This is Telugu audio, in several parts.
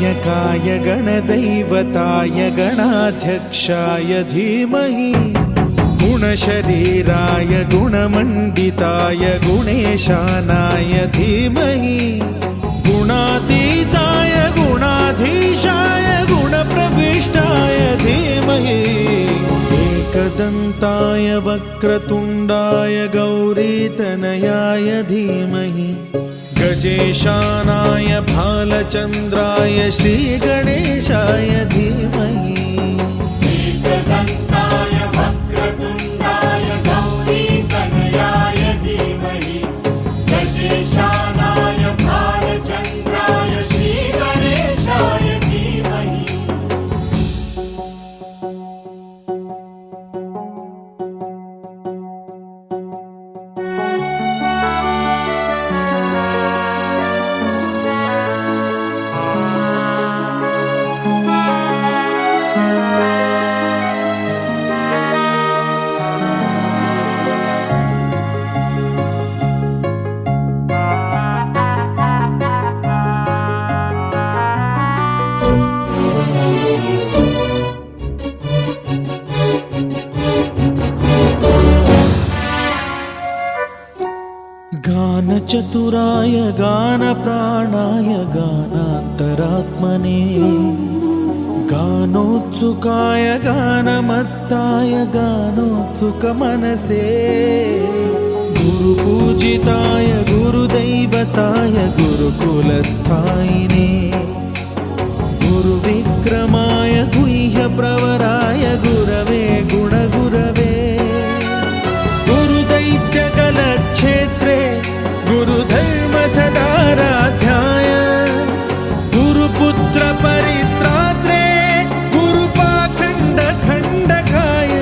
गणनायकाय गणदैवताय गणाध्यक्षाय धीमहि गुणशरीराय गुणमण्डिताय गुणेशानाय धीमहि गुणातीताय गुणाधीशाय गुणप्रविष्टाय धीमहि एकदन्ताय वक्रतुण्डाय गौरीतनयाय धीमहि गजेशानाय भालचन्द्राय श्रीगणेशाय धीमहि एकदन्ताय वक्रतुण्डाय गौरीतनयाय धीमहि गजेशानाय भालचन्द्राय श्रीगणेशाय धीमहि गानचतुराय गानप्राणाय गानान्तरात्मने गानोत्सुकाय गानमत्ताय गानोत्सुकमनसे गुरुपूजिताय गुरुदैवताय गुरुकुलस्थायिने गुरुविक्रमाय गुह्यप्रवराय गुरवे गुणगुरवे गुरुदैत्यकलक्षेत्रे गुरुधर्मसदाराध्याय गुरुपुत्रपरित्रात्रे गुरुपाखण्डखण्डकाय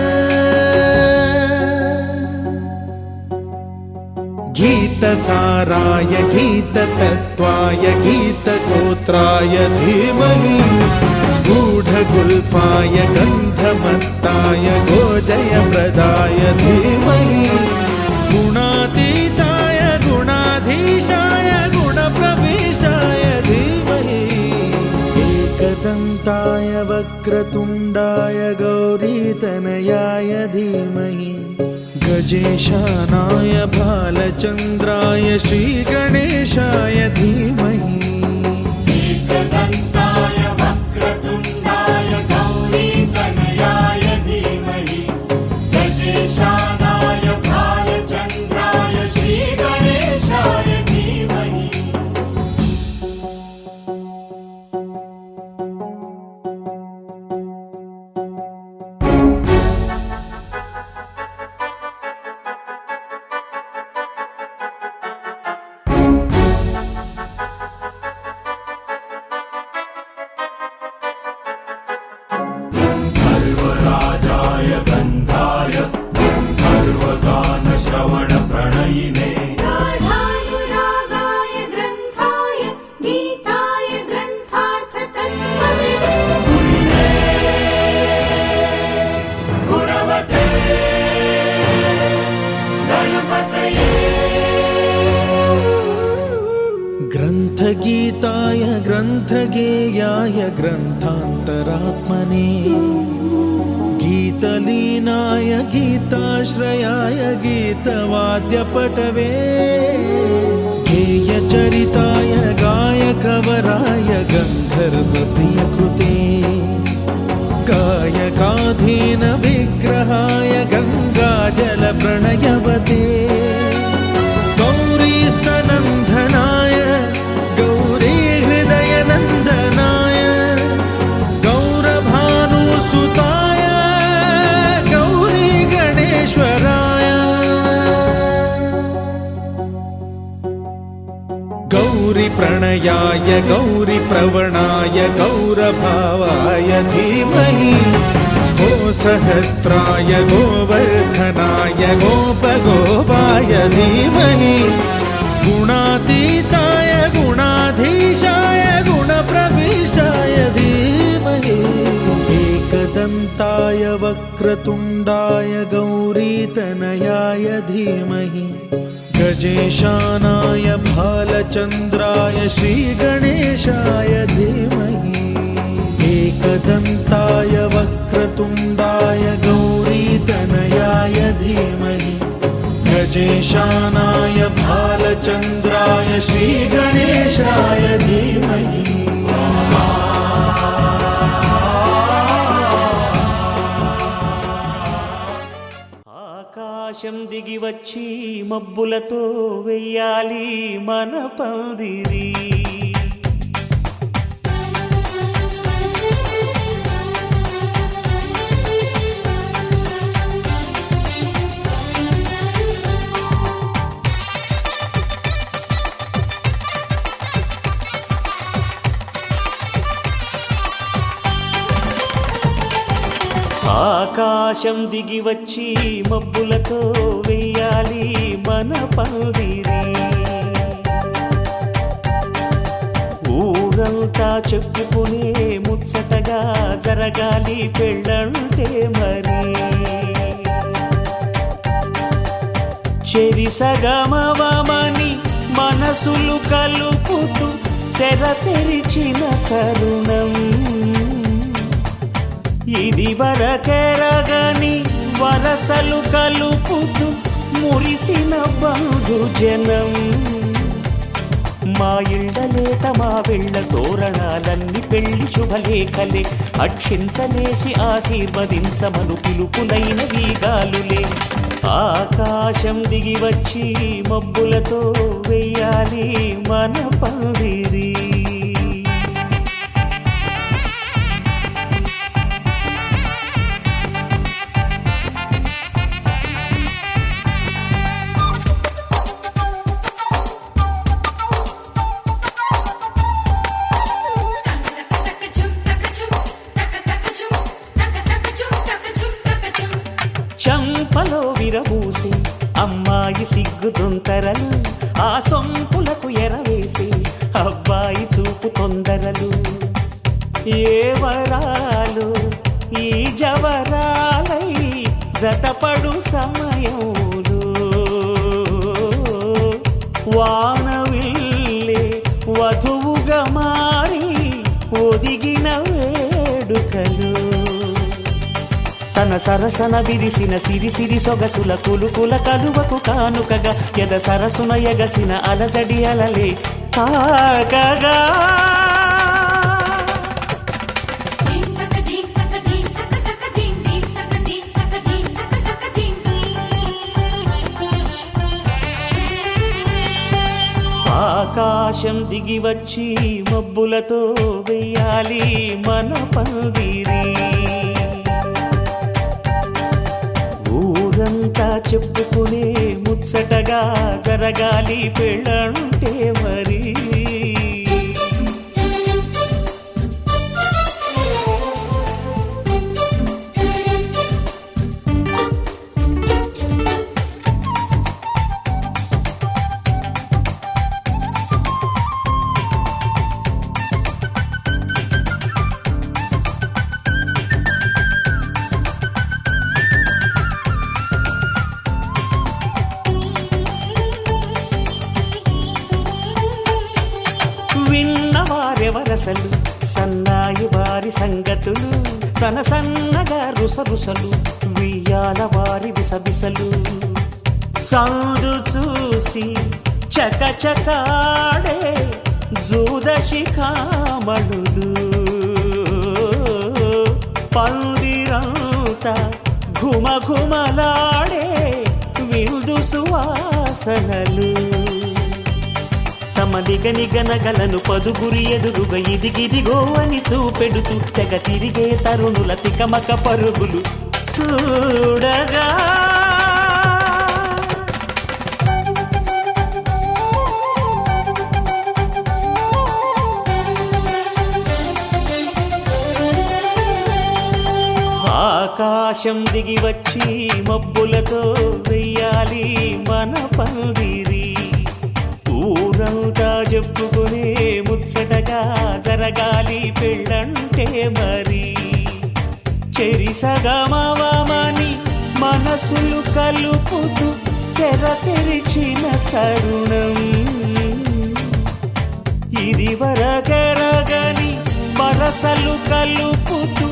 गीतसाराय गीततत्त्वाय गीतगोत्राय धीमहि गूढगुल्फाय गन्धमत्ताय गोजयप्रदाय धीमहि गुणातीताय गुणाधीशाय गुणप्रविष्टाय धीमहि एकदन्ताय वक्रतुण्डाय गौरीतनयाय धीमहि गजेशानाय भालचन्द्राय श्रीगणेशाय धीमहि एकदन्ताय वक्रतुण्डाय गौरीतनयाय धीमहि गजेशानाय भालचन्द्राय श्रीगणेशाय धीमहि सर्वराजाय गन्धाय सर्वगानश्रवणप्रणयिने गाढानुरागाय ग्रन्थाय गीताय ग्रन्थार्थतत्त्वविदे गुणवते गणपतये ग्रन्थगीताय ग्रन्थगेयाय ग्रन्थान्तरात्मने गीतलीनाय गीताश्रयाय गीतवाद्यपटवे गेयचरिताय गायकवराय गन्धर्वप्रियकृते गायकाधीन विग्रहाय गङ्गाजलप्रणयवते गौरीस्तनन्दनाय गौरीहृदयनन्दनाय गौरभानुसुताय गौरीगणेश्वराय गौरीप्रणयाय गौरीप्रवणाय गौरभावाय धीमहि गोसहस्राय गोवर्धनाय गोपगोपाय धीमहि गुणातीताय गुणाधीशाय गुणप्रविष्टाय धीमहि एकदन्ताय वक्रतुण्डाय गौरीतनयाय धीमहि गजेशानाय भालचन्द्राय श्रीगणेशाय धीमहि एकदन्ताय वक्रतुण्डाय गौरीतनयाय धीमहि गजेशानाय भालचन्द्राय श्रीगणेशाय धीमहि ఆకాశం దిగి వచ్చి మబ్బులతో వెయ్యాలి మన పందిరి. ఆకాశం దిగి వచ్చి మబ్బులతో వెయ్యాలి మన పందిరి. ఊరంతా చెప్పుకునే ముచ్చటగా జరగాలి పెళ్ళంటే మరి. చెరిసగమవమని మనసులు కలుపుతూ తెర తెరిచిన తరుణం ఇది వరకెరగని వరసలు కలుపుతూ మురిసిన బంధుజనం. మా ఇళ్ళలేత మా వెళ్ళ తోరణాలన్నీ పెళ్లి శుభలేఖలే అక్షింతలేసి ఆశీర్వదించమను పిలుపులైన వీగాలులే. ఆకాశం దిగి వచ్చి మబ్బులతో వెయ్యాలి మన పందిరి. చంపలో విరబూసి అమ్మాయి సిగ్గుదొంతరలు ఆ సొంపులకు ఎరవేసి అబ్బాయి చూపు తొందరలు. ఏ వరాలు ఈ జవరాలై జతపడు సమయంలో వానవిల్లే వధువుగా మారి ఒదిగిన వేడుకలు. తన సరసన విరిసిన సిరిసిరి సొగసుల కులుకుల కలువకు కానుకగా ఎద సరసున ఎగసిన అలజడి అలలే తాకగా. ఆకాశం దిగి వచ్చి మబ్బులతో వెయ్యాలి మన పందిరి. ఊరంతా చెప్పుకునే ముచ్చటగా జరగాలి పెళ్ళంటే మరి. విన్నవారెవరసలు సన్నాయి వారి సంగతులు సనసన్నగా రుసరుసలు వియ్యాల వారి విసబిసలు. సందు చూసి చకచకాడే జూదశిఖామణులు పందిరంతా ఘుమఘుమలాడే విందు సువాసనలు. తమ నిగనిగనగలను పదుగురి ఎదురుగా ఇదిగిదిగో అని చూపెడుతూ తెగ తిరిగే తరుణుల తికమక పరుగులు చూడగా. ఆకాశం దిగి వచ్చి మబ్బులతో వెయ్యాలి మన పందిరి. ఊరంతా చెప్పుకునే ముచ్చటగా జరగాలి పెళ్ళంటే మరి. చెరిసగమవమని మనసులు కలుపుతూ తెర తెరిచిన తరుణం ఇది వరగరగని వరసలు కలుపుతూ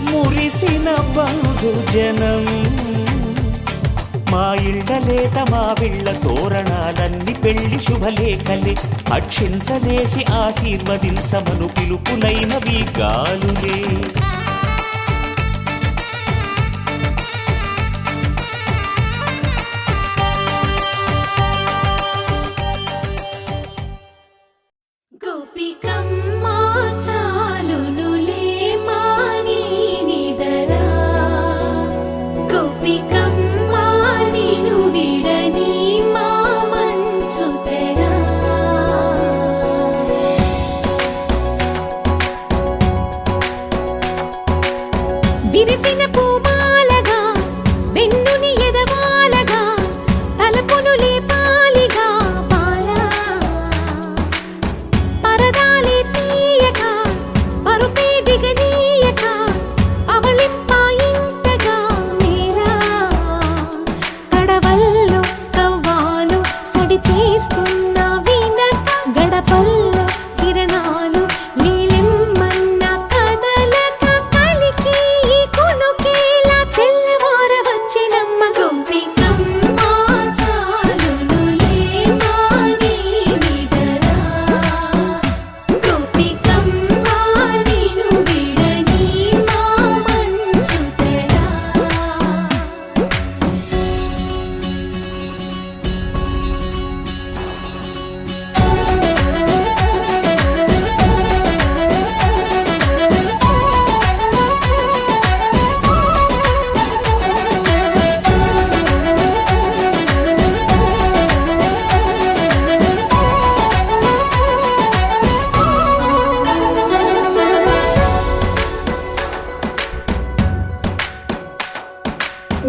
మురిసిన బంధుజనం మా ఇళ్ళలేత మా విళ్ళ తోరణాలన్నీ పెళ్లి శుభలేఖలే అక్షింతలేసి ఆశీర్వదించమను పిలుపులైనవి గాలులే గోపికమ్మా చాలునులే మాని నిదరా గోపికమ్మా నిను విడని మా మంచు తెరా విరిసిన పూమాలగా వెన్నుని ఎదవాలగా తలపును లేపాలిగా బాలా పరదాలే తీయక పరుపే దిగనీయక అవళింపాయింతగా మేరా కడవల్లో కవ్వాలు సడి చేస్తున్న వినక గడపల్లో కిరణాలు నీలిమ్మన్న కదలక కలికి ఈ కొనుకేలా తెల్లవార వచ్చినమ్మ గోపికమ్మ చాలునులే మాని నిదరా గోపికమ్మ నిను విడని మా మంచు తెరా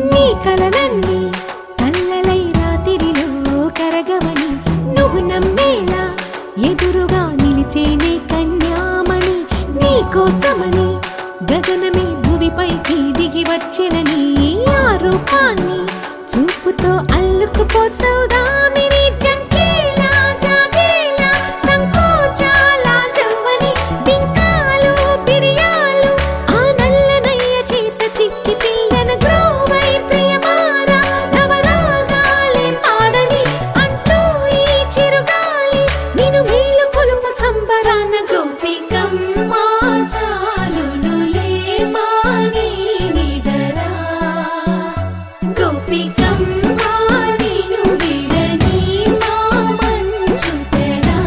నీ కలలన్నీ కళ్ళలై రాత్రిలో కరగవని నువ్వు నమ్మేలా ఎదురుగా నిలిచేనే కన్యామణి నీ కోసమని గగనమే భువిపైకి దిగి వచ్చెనని ఆ రూపాన్ని చూపుతో అల్లుకుపోసౌదామిని జంకేలా జాగేలా సంకోచాల జవ్వని బింకాలు బిరియాలు ఆ నల్లనయ్య చేత చిక్కి పిల్లన గ్రోవై ప్రియమారా నవరాగాలే పాడని అంటూ ఈ చిరుగాలి నిను మేలు కొలుపు సంబరాన గోపికమ్మ చాలునులే మాని నిదరా గోపికమ్మ నిను విడని మా మంచు తెరా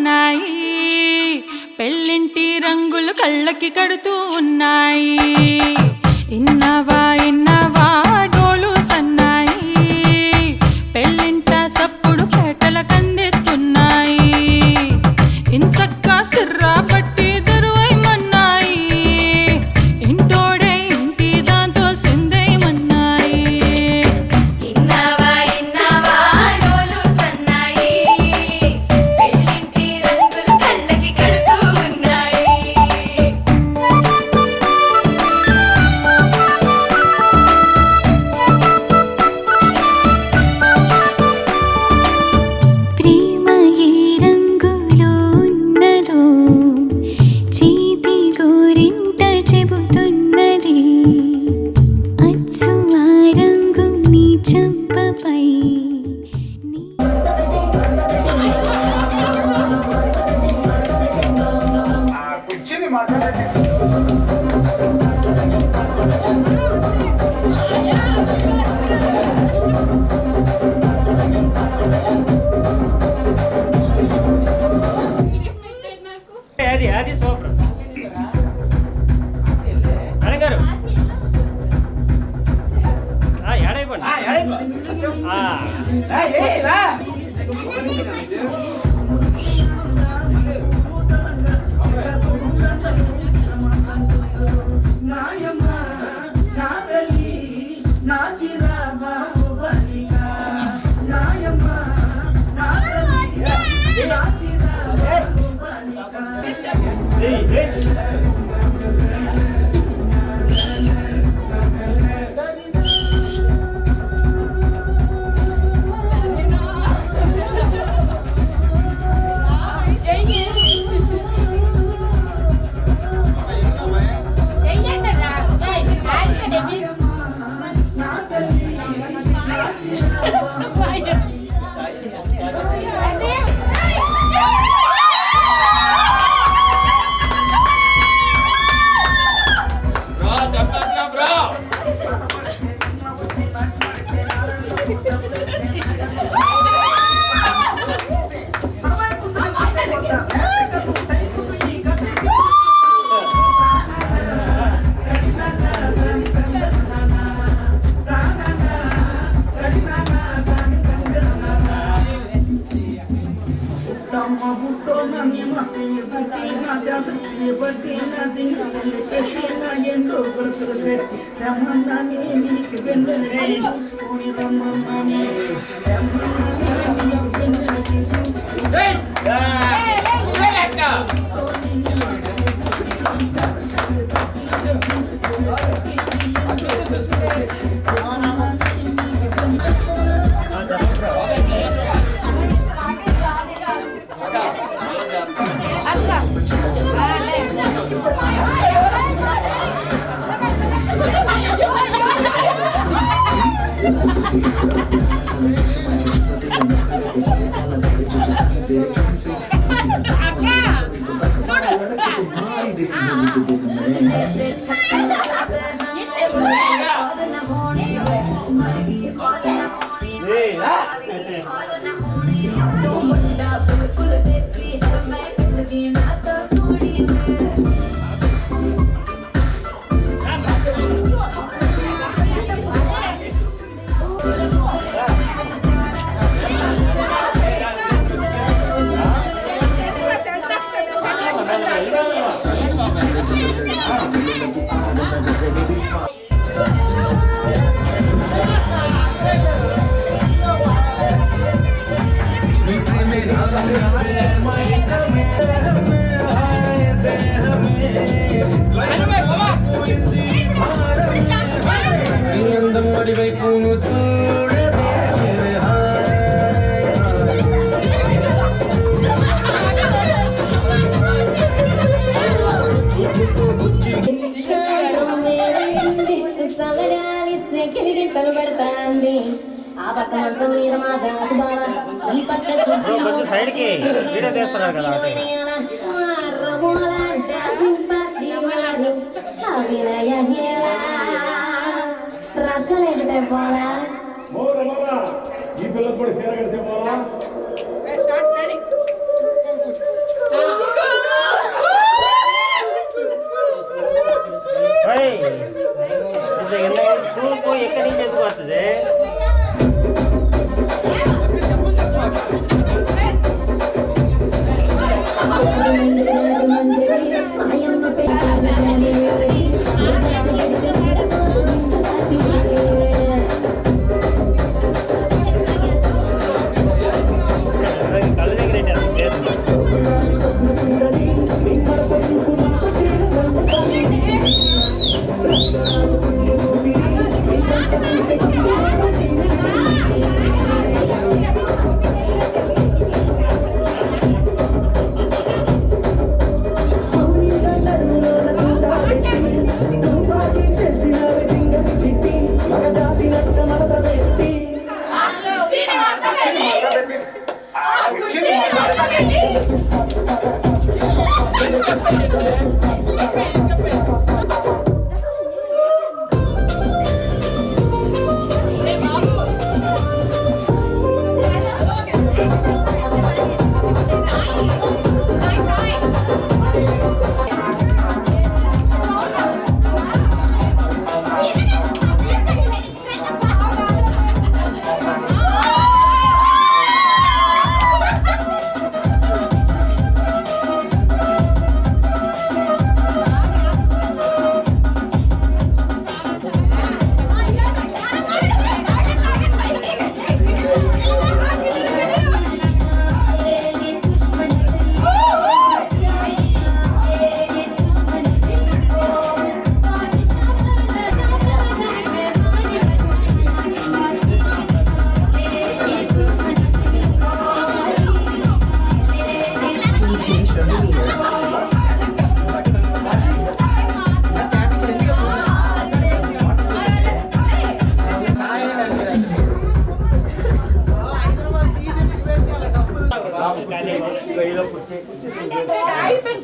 సన్నాయి పెళ్ళింటి రంగులు కళ్ళకి కడుతూ ఉన్నాయి ఇన్నవా డోలు సన్నాయి పెళ్ళింట సప్పుడు పేటల కందెత్తున్నాయి ఇన్సక్క సిర్రా పట్టి దరువైమన్నాయి ఇంటోడే ఇంటి దాంతో సిందేయమన్నాయి ఇన్నవా డోలు సన్నాయి పెళ్ళింటి రంగులు కళ్ళకి కడుతూ ఉన్నాయి ప్రేమ ఏ రంగులో ఉన్నదో చేతి గోరింట చెబుతున్నది అచ్చు ఆ రంగు నీ చెంపపై అది సూపర్ అడగారు ఆ పక్క మంచం మీద మా దాసు బావ ఈ పక్క రచ్చలేకపోతే పోలా ఈ పిల్లలు కూడా సీర కడితే పోలా సూపు ఎక్కడి నుంచి ఎందుకు వస్తుంది?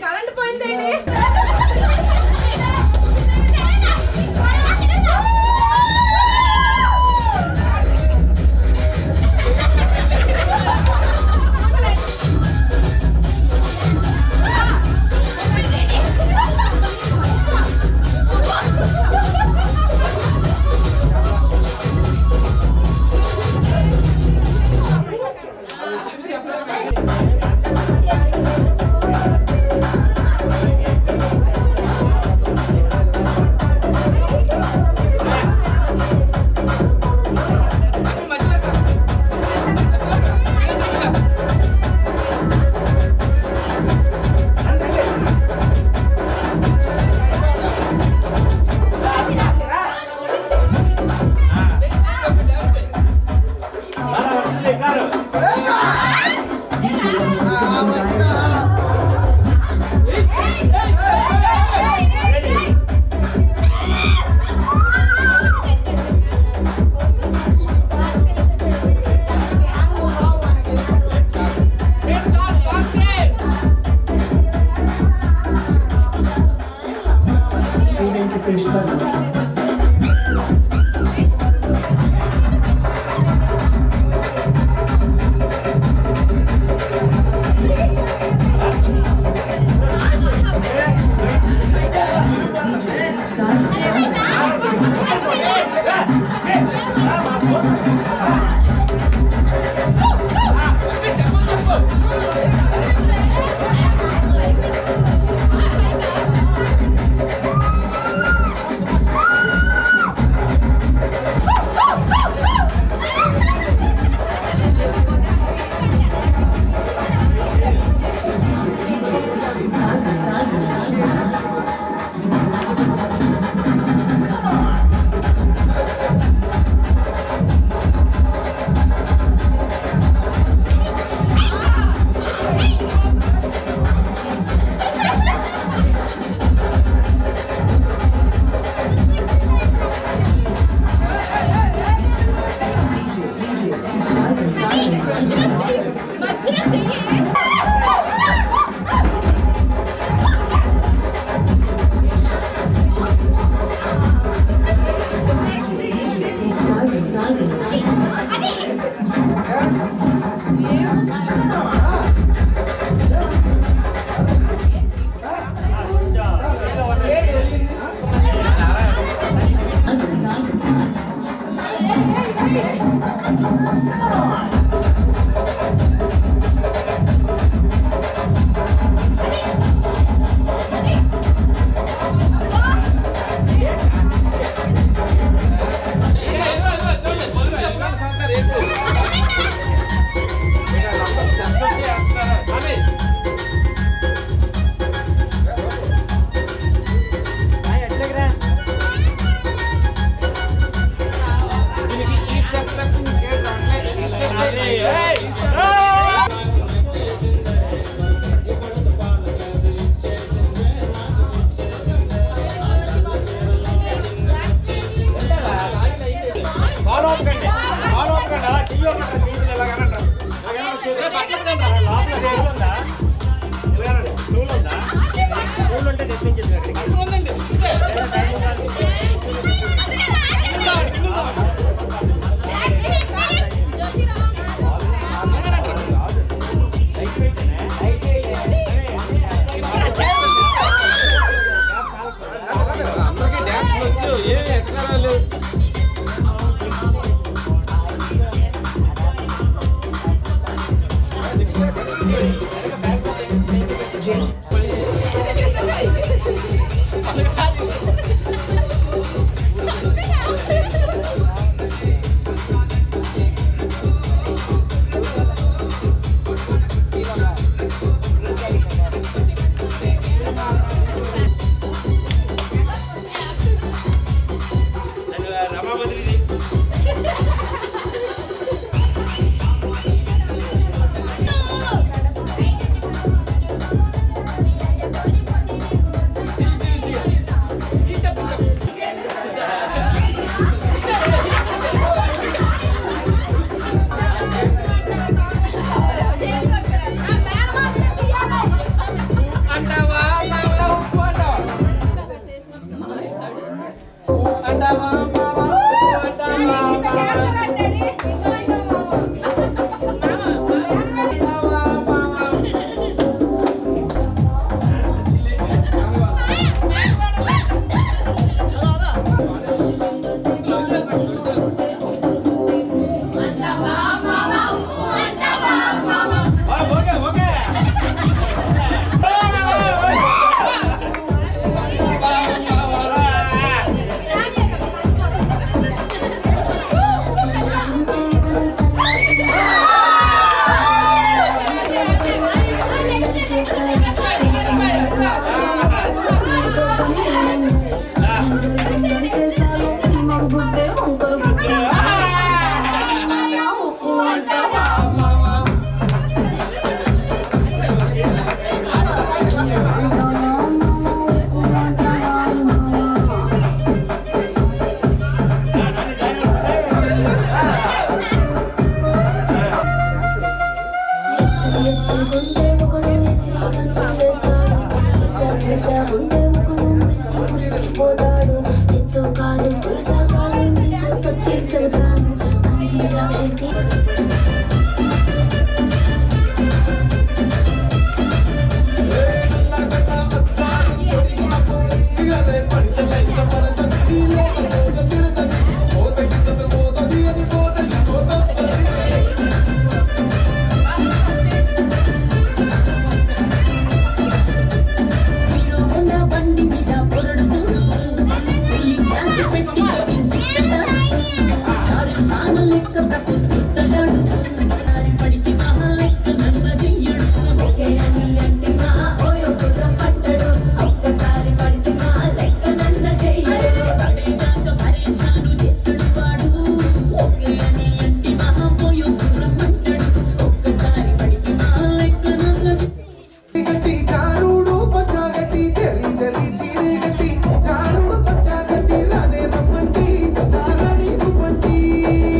కరెంట్ పోయిందండి.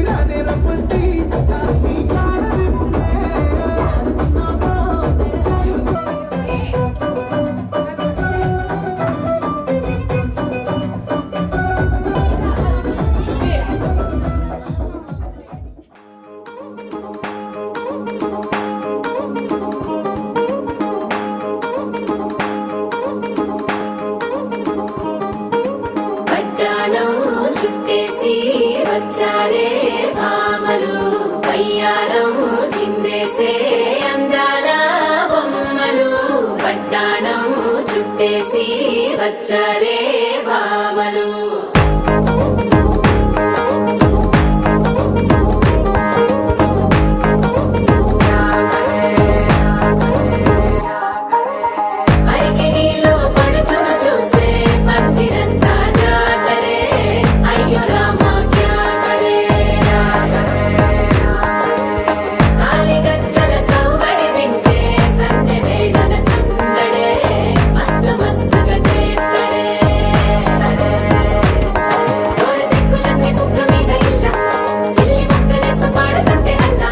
రానే రమ్మంటి వయ్యారం చిందేసే అందాల బొమ్మలు పట్టాణం చుట్టేసి వచ్చారే భామలు అరికిణీలో పడుచును చూస్తే మందిరంతా జాతరే అయ్యో రామా క్యా కరే కాలిగజ్జల సవ్వడి వింటే సంధ్య వేళన సందడే మస్తు మస్తుగా చేత్తడే తోరి సిక్కులన్నీ కుక్క మీద ఇల్ల గిల్లి ముక్కలేస్తూ పాడుతుంటే అల్ల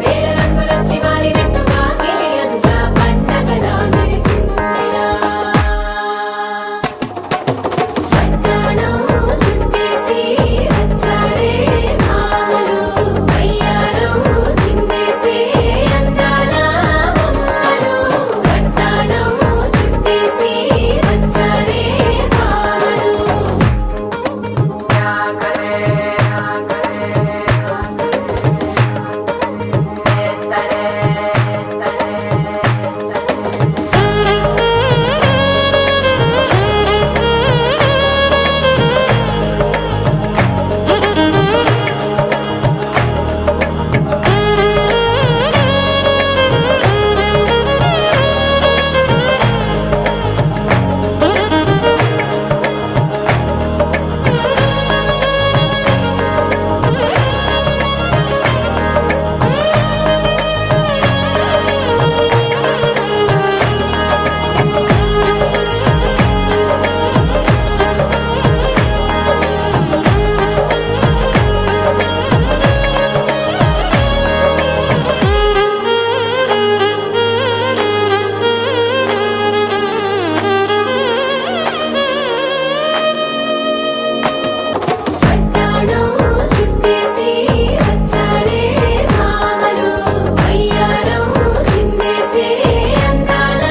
వేల రంగులొచ్చి వాలినట్టుగా గిలియంతా పండగలా మెరిసిందిరా పట్టాణం చుట్టేసి వచ్చారే భామలు వయ్యారం చిందేసే అందాల బొమ్మలు పట్టాణం చుట్టేసి వచ్చారే భామలు పట్టాణం చుట్టేసి వచ్చారే భామలు వయ్యారం చిందేసే అందాల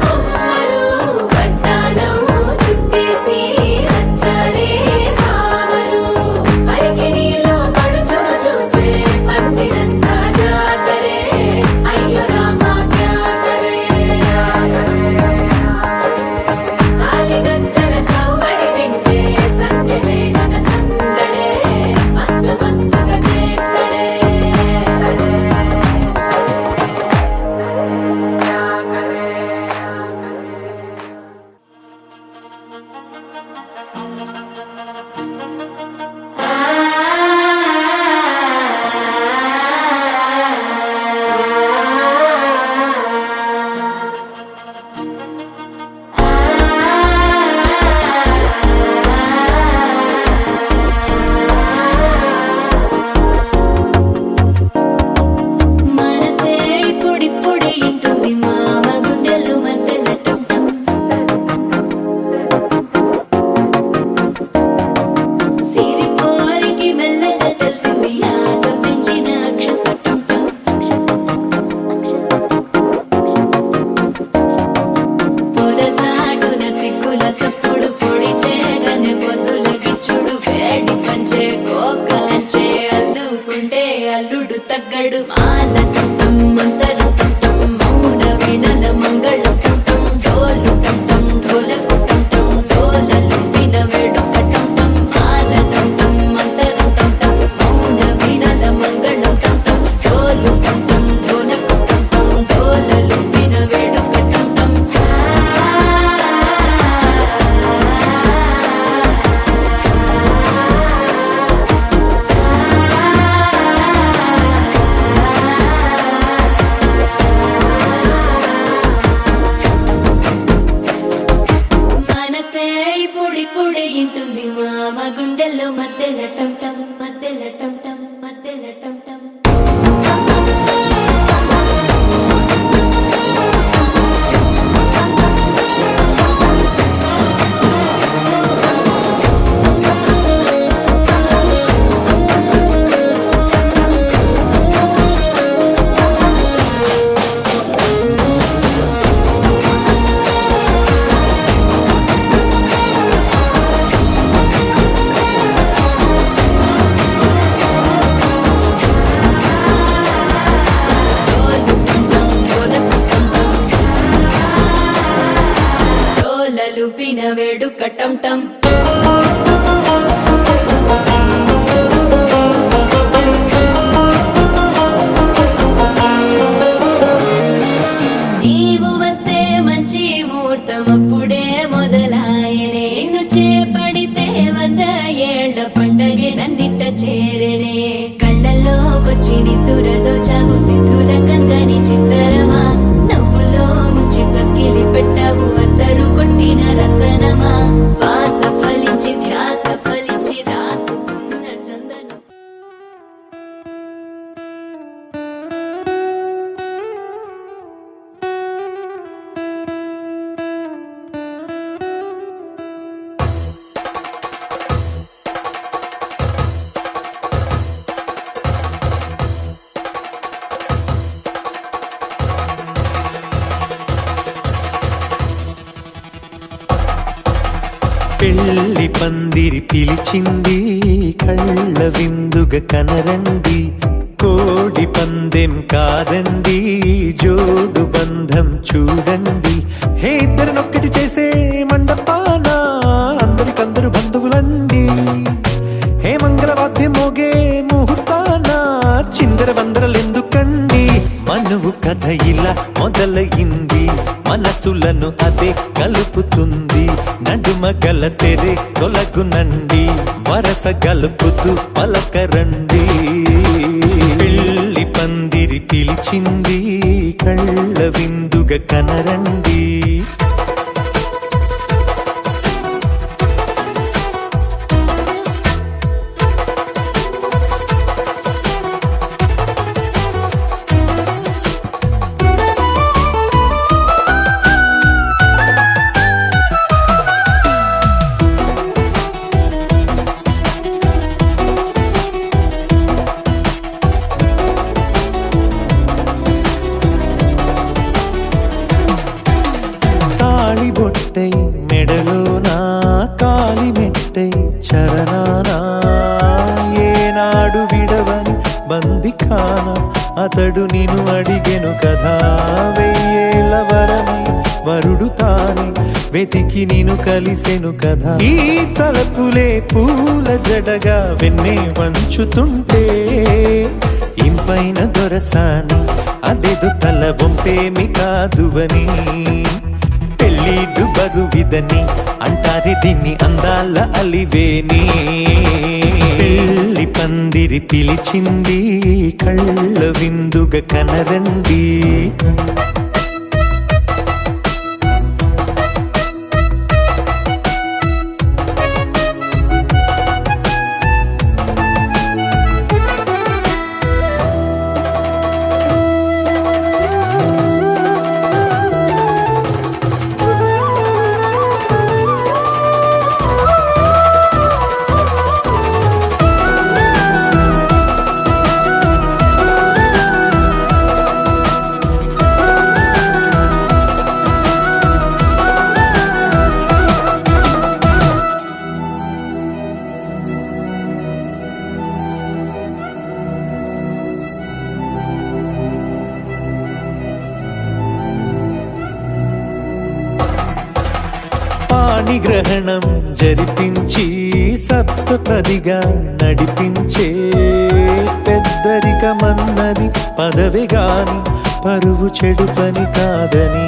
బొమ్మలు పట్టాణం చుట్టేసి వచ్చారే భామలు అరికిణీలో పడుచును చూస్తే మందిరంతా జాతరే అయ్యో రామా క్యా కరే కాలిగజ్జల సవ్వడి వింటే సంధ్య వేళన సందడే మస్తు మస్తుగా చేత్తడే మనసే ఇప్పుడిప్పుడే ఇంటుంది మామ గుండెలు మధ్యల టంటం సిరిపోరికి మెల్లగా తెలిసింది ఆశ పెంచిన అక్షత టంటం పొదసాటున సిగ్గుల సప్పుడు పొడి చేయగానే పొద్దుల గిచ్చుడు వేడి పంచే కోకంచే అల్లుకుంటే అల్లుడు తగ్గడు మాల టంటం మంతరం టంటం మౌన వీణల మంగళం టంటం డోలు టంటం ఢోలకు టంటం డోలలు విన వేడుక టంటం మాల టంటం మంతరం టంటం మౌన వీణల మంగళం టంటం డోలు టంటం ఢోలకు టంటం డోలలు విన వేడుక టంటం మనసే ఇప్పుడిప్పుడే ఇంటుంది మామ గుండెల్లో మధ్యల టంటం మధ్యల టంటం మధ్యల టంటం వేడుక టం టం నీవు వస్తే మంచి ముహూర్తం అప్పుడే మొదలాయనే నిన్ను చేపడితే 100 ఏళ్ల పండగే నన్నిట్ట చేరనే కళ్ళల్లోకొచ్చి నిద్దురదో చావు సిద్ధుల కందని చిత్తరమా నవ్వులో ముంచి చక్కిలి పెట్టావు అద్దరు కొట్టిన రతనమా శ్వాస ఫలించి ధ్యాస ఫలించి రాసుకున్న చందనం పెళ్లి పందిరి పిలిచింది కళ్ళ విందుగ కనరండి కోడి పందెం కాదండి జోడు బంధం చూడండి హే ఇద్దరినొక్కటి చేసే మండపాన అందరికందరు బంధువులండి హే మంగళవాద్యం మోగే ముహూర్తాన చిందర వందరలెందుకండి మనువు కథ ఇలా మొదలయింది మనసులను అదే కలుపుతుంది నడుమ గల తెరే తొలగునండి వరస గలుపుతూ పలకరండి పెళ్లి పందిరి పిలిచింది కళ్ళ విందుగ కనరండి బొట్టై మెడలోనా కాలి మెట్టై చరణానా ఏనాడు విడవని బందిఖాన అతడు నిన్ను అడిగెను కదా 1000 ఏళ్ల వరమై వరుడు తానే వెతికి నిన్ను కలిసెను కదా ఈ తలపులే పూల జడగా వెన్నే వంచుతుంటే ఇంపైన దొరసాని అదేదో తల వంపేమి కాదువని పెళ్ళిడు బరువిదని అంటారే దీన్ని అందాల అలివేని పెళ్లి పందిరి పిలిచింది కళ్ళ విందుగ కనరండి పాణిగ్రహణం జరిపించి సప్తపదిగా నడిపించే పెద్దరికమన్నది పదవి గాని పరువు చెడు పని కాదని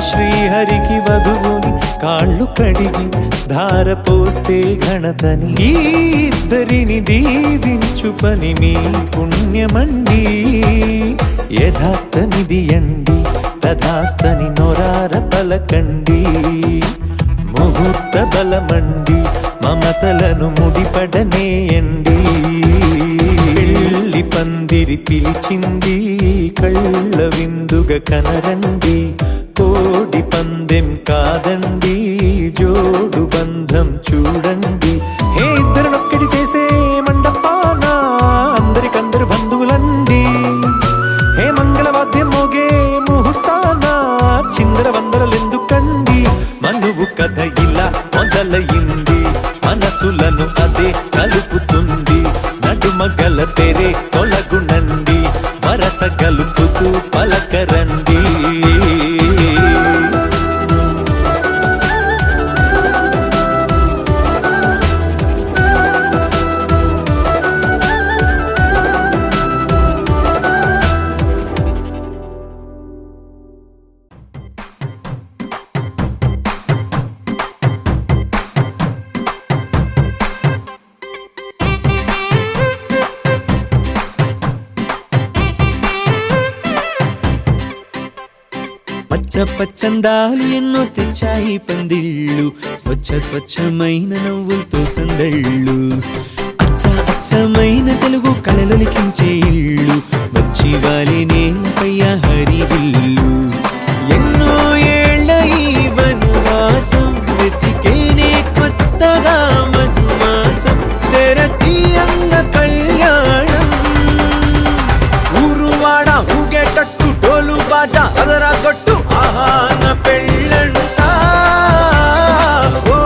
శ్రీహరికి వధువుని కాళ్ళు కడిగి ధార పోస్తే ఘనతని ఈ ఇద్దరిని దీవించు పని మీ పుణ్యమండి యథార్థనిది అండి తథాస్తని నొరార పలకండి ముహూర్త బలమండి మమతలను ముడిపడనేయండి పెళ్లి పందిరి పిలిచింది కళ్ళ విందుగ కనరండి కోడి పందెం కాదండి జోడు బంధం చూడండి హే ఇద్దరినొక్కటి చేసే మండపాన అందరికందరు బంధువులండి హే మంగళవాద్యం మోగే ముహూర్తాన చిందర వందరలెందుకండి మనువు కథ ఇలా మొదలయింది మనసులను అదే కలుపుతుంది నడుమ గల తెరే తొలగునండి వరస గలుపుతూ పలకరండి పచ్చందాలు ఎన్నో తెచ్చాయి పందిళ్ళు, స్వచ్ఛమైన నవ్వులతో సందళ్ళు. అచ్చమైన తెలుగు కళలొలికించే ఇళ్ళు, వచ్చి వాలి నేలపై హరివిల్లు. ఎన్నో ఏళ్ల ఈ వనవాసం వెతికేనే కొత్తగా మధుమాసం, తెరతీయంగ కళ్యాణం. ఊరువాడ ఊగేటట్టు డోలు బాజా అదరా కొట్టు, ఆహా నా పెళ్ళంట, ఓ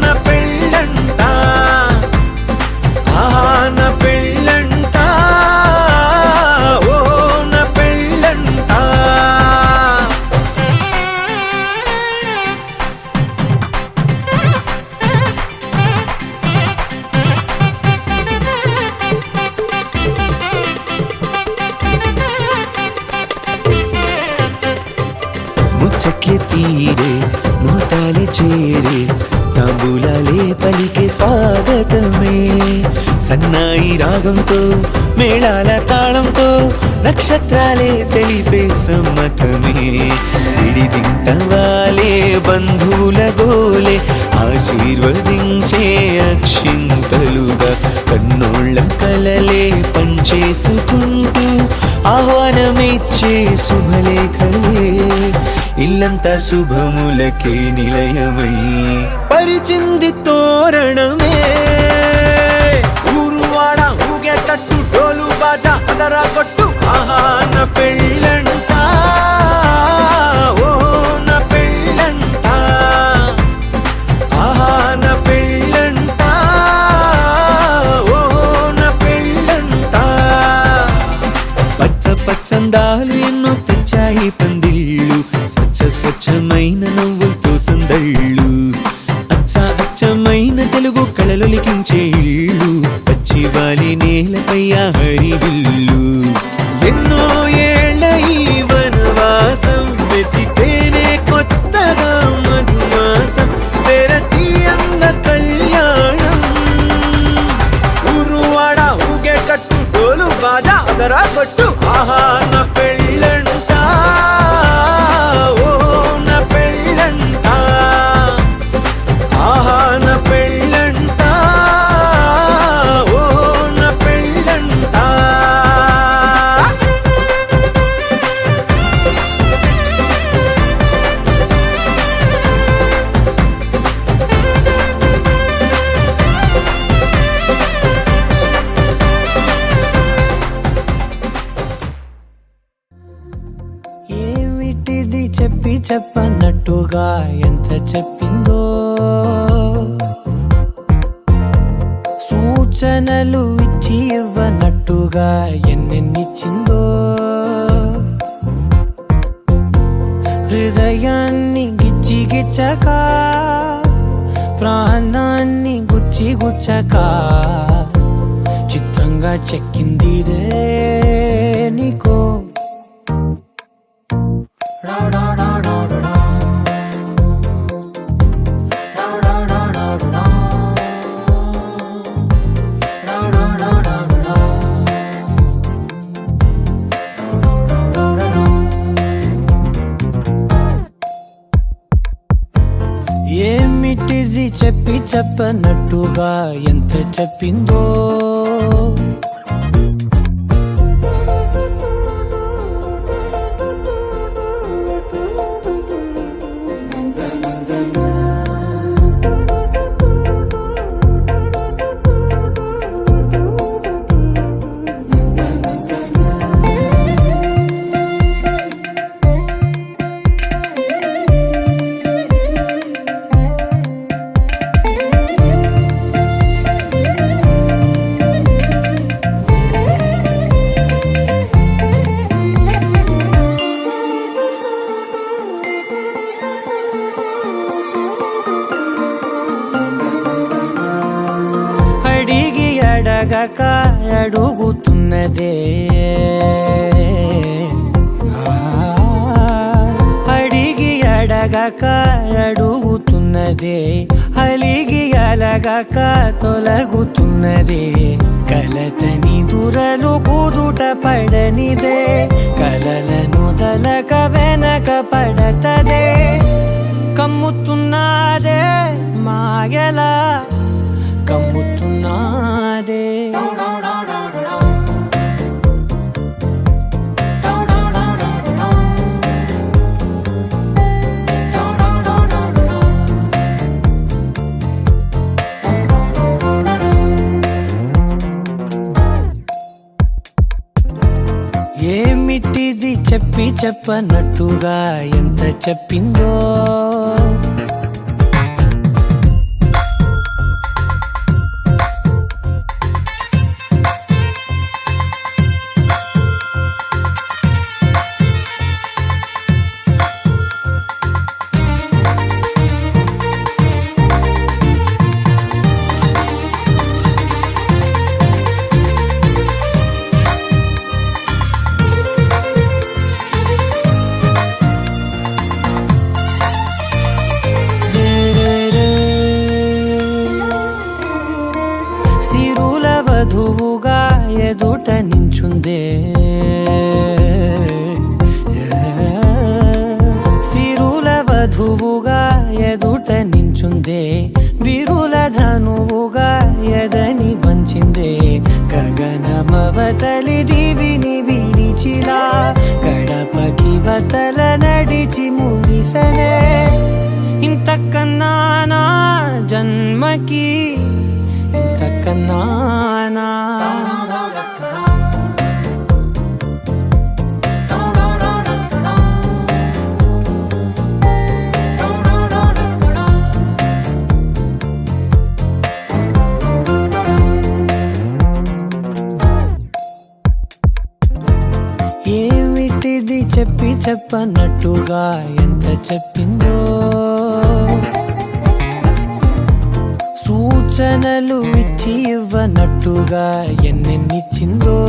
నా పెళ్ళంట, ఆహా నా పెళ్ళంట, ఓ నా పెళ్ళంట. ముచ్చట్లే తీరే మోతాలే చేరే, తాంబూలాలే పలికే స్వాగతమే. సన్నాయి రాగంతో మేళాల తాళంతో నక్షత్రాలే తెలిపే సమ్మతమే. విడిదింటవాలే బంధువుల గోలే ఆశీర్వదించే అక్షింతలుగా, కన్నోళ్ళ కలలే పంచేసుకుంటూ ఆహ్వానమిచ్చే శుభలేఖలే. ఇల్లంతా శుభములకే నిలయమై పరిచింది తోరణమే. ఊరువాడ ఊగేటట్టు డోలు బాజా అదరా కొట్టు, ఆహా నా పెళ్ళంట, ఓ నా పెళ్ళంట, ఆహా నా పెళ్ళంట, ఓ నా పెళ్ళంట. పచ్చందాలు ఎన్నో తెచ్చాయి పందిళ్ళు, స్వచ్ఛమైన నవ్వులతో సందళ్ళు. అచ్చమైన తెలుగు కళలొలికించే ఇళ్ళు, వచ్చి వాలి నేలపై హరివిల్లు. ఎన్నో ఏళ్ల ఈ వనవాసం వెతికేనే కొత్తగా మధుమాసం, తెరతీయంగ కళ్యాణం. ఊరువాడ ఊగేటట్టు డోలు బాజా అదరా కొట్టు, ఆహా నా పెళ్ళంట, ఓ నా పెళ్ళంట, ఆహా నా పెళ్ళంట, ఓ నా పెళ్ళంట. ఏమిటిది చెప్పన్నట్టుగా ఎంత చెప్పిందో, సూచనలు ఇచ్చి ఇవ్వనట్టుగా ఎన్నెన్నిచ్చిందో. హృదయాన్ని గిచ్చక ప్రాణాన్ని గుచ్చక చిత్రంగా చెక్కిందిదే నీకో. ఏమిటిది చెప్పనట్టుగా ఎంత చెప్పిందో, అడగక అడుగుతున్నదే, అడిగి అడగక అడుగుతున్నదే. జరుగుతున్నదే అలిగి అలగక తొలగుతున్నదే కలతని దురలు కుదుట పడనిదే కలలను దలక వెనక పడతదే కమ్ముతున్నదే మాయలా కమ్ముతున్నదే ఏమిటిది చెప్పి చెప్పనట్టుగా ఎంత చెప్పిందో సిరుల వధువుగా ఎదుట నించుందే సిరుల వధువుగా ఎదుట నించుందే విరుల ధనువుగా ఎదని వంచిందే గగనమవతలి దివిని విడిచిలా గడపకి వతల నడిచి మురిసనే ఇంతకన్నా నా జన్మకి ఇంతకన్నా ఏమిటిది చెప్పి చెప్పనట్టుగా ఎంత చెప్పిందో సూచనలు ఇచ్చి ఇవ్వనట్టుగా ఎన్నెన్నిచ్చిందో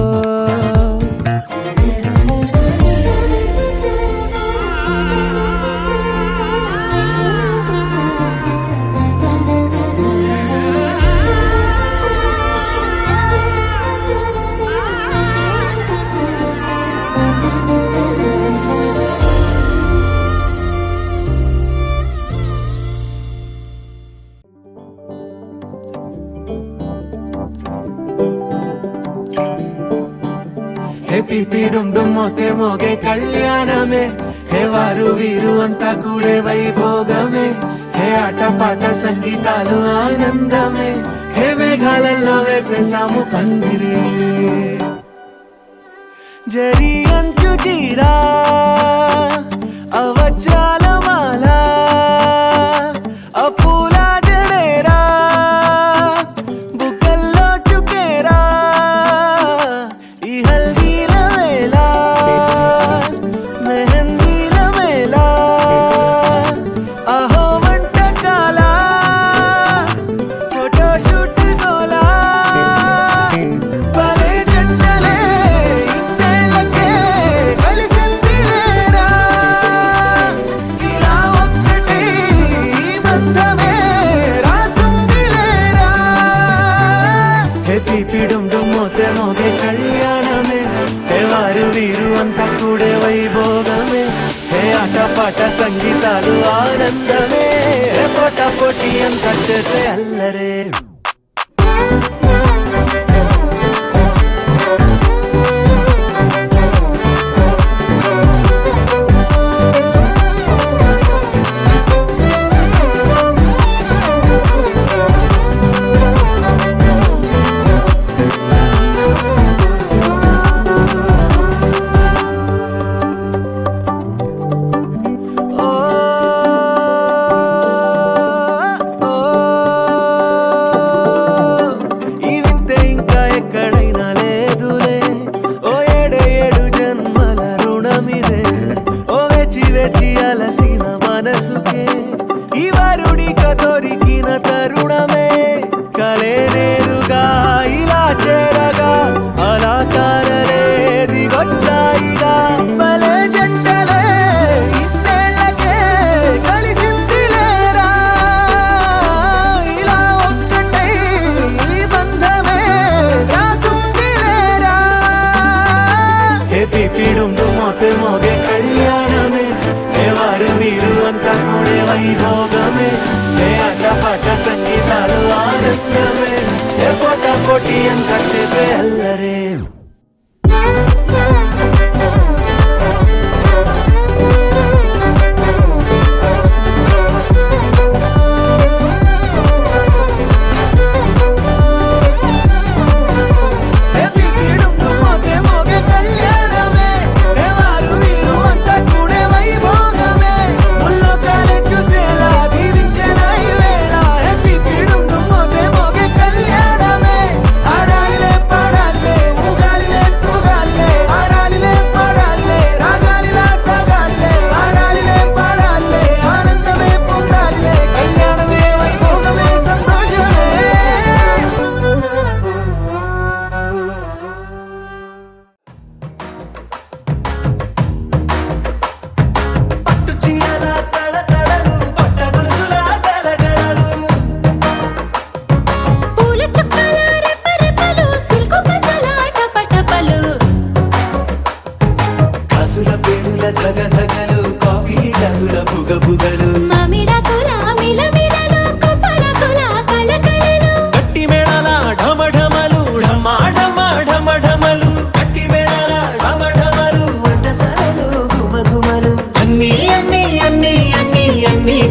పిపిడుండు మోతే మోగే కళ్యాణమే హే వారు వీరు అంతా కూడే వైభోగమే హే ఆటపాట సంగీతాలు ఆనందమే హే మేఘాలలో వేసేసాము పందిరి జరి అంచు చీరా అవజ్రాల మాల అపూల జడేరా బుగ్గల్లో చుకేరా ఈ హల్దీల వేళ మెహందీల మేళ అహో వంటకాల ఫోటోషూట్ గోలా భలే జంటలే ఇన్నేళ్ళకే కలిసింది లేరా ఇలా ఒక్కటి బంధమే రాసుంది లేరా హే పిపిడుండు మోతే మోగే కళ్యాణమే హే వారు వీరు అంతా కూడే వైభోగమే హే ఆటపాట సంగీతాలు ఆనందమే హే పోటా పోటీ అంతా చేసే అల్లరే తోటి అంత చేసే అల్లరే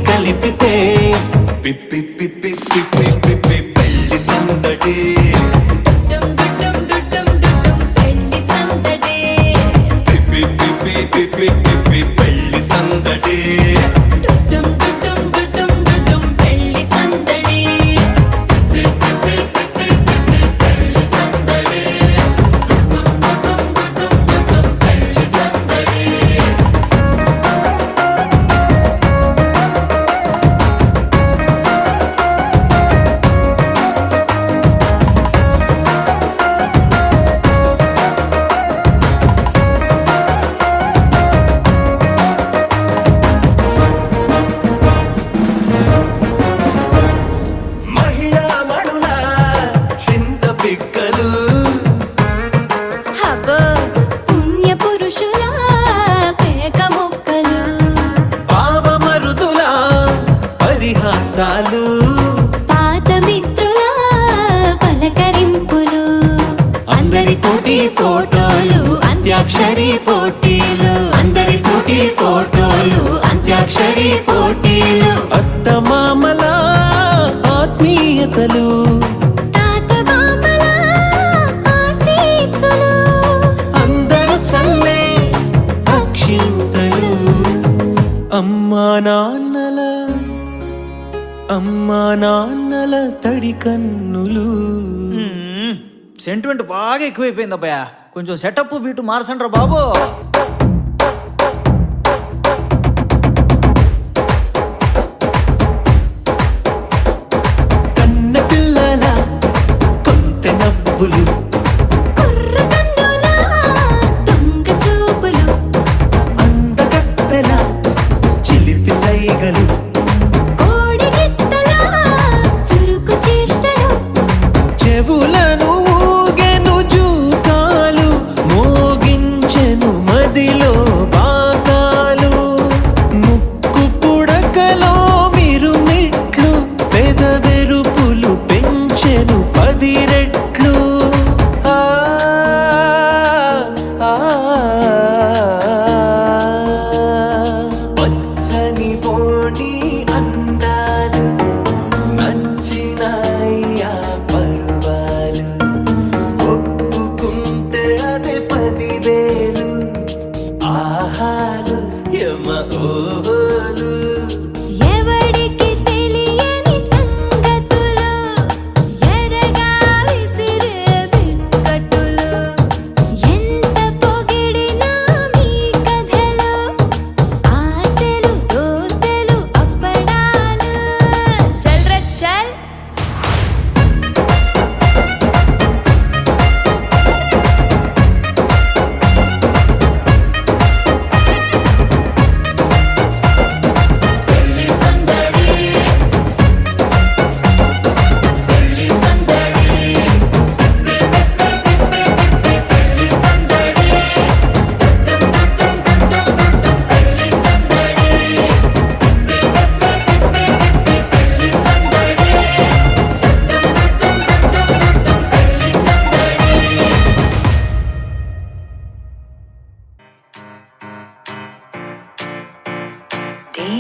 కలిపితే పిప్పి పిప్పి పిప్పి పిప్పి పెళ్లి సందడి పిప్పి పిప్పి పిప్పి పిప్పి పెళ్లి సందడి సాలు పాత మిత్రుల పలకరింపులు అందరితోటి ఫోటోలు అంత్యాక్షరి పోటీలు అందరితోటి ఫోటోలు అంత్యాక్షరి పోటీలు అత్తమామల ఆత్మీయతలు తాత మామల ఆశీస్సులు అందరూ చల్లే అక్షింతలు అమ్మా నాన్నల తడి కన్నులు. సెంటిమెంట్ బాగా ఎక్కువైపోయింది అబ్బాయా, కొంచెం సెటప్ బీటు మార్చండ్రా బాబు. కన్న పిల్లల కొంత నవ్వులు అందగత్తెల చిలిపి సైగలు చెవులను ఊగెను జూకాలు మోగించెను మది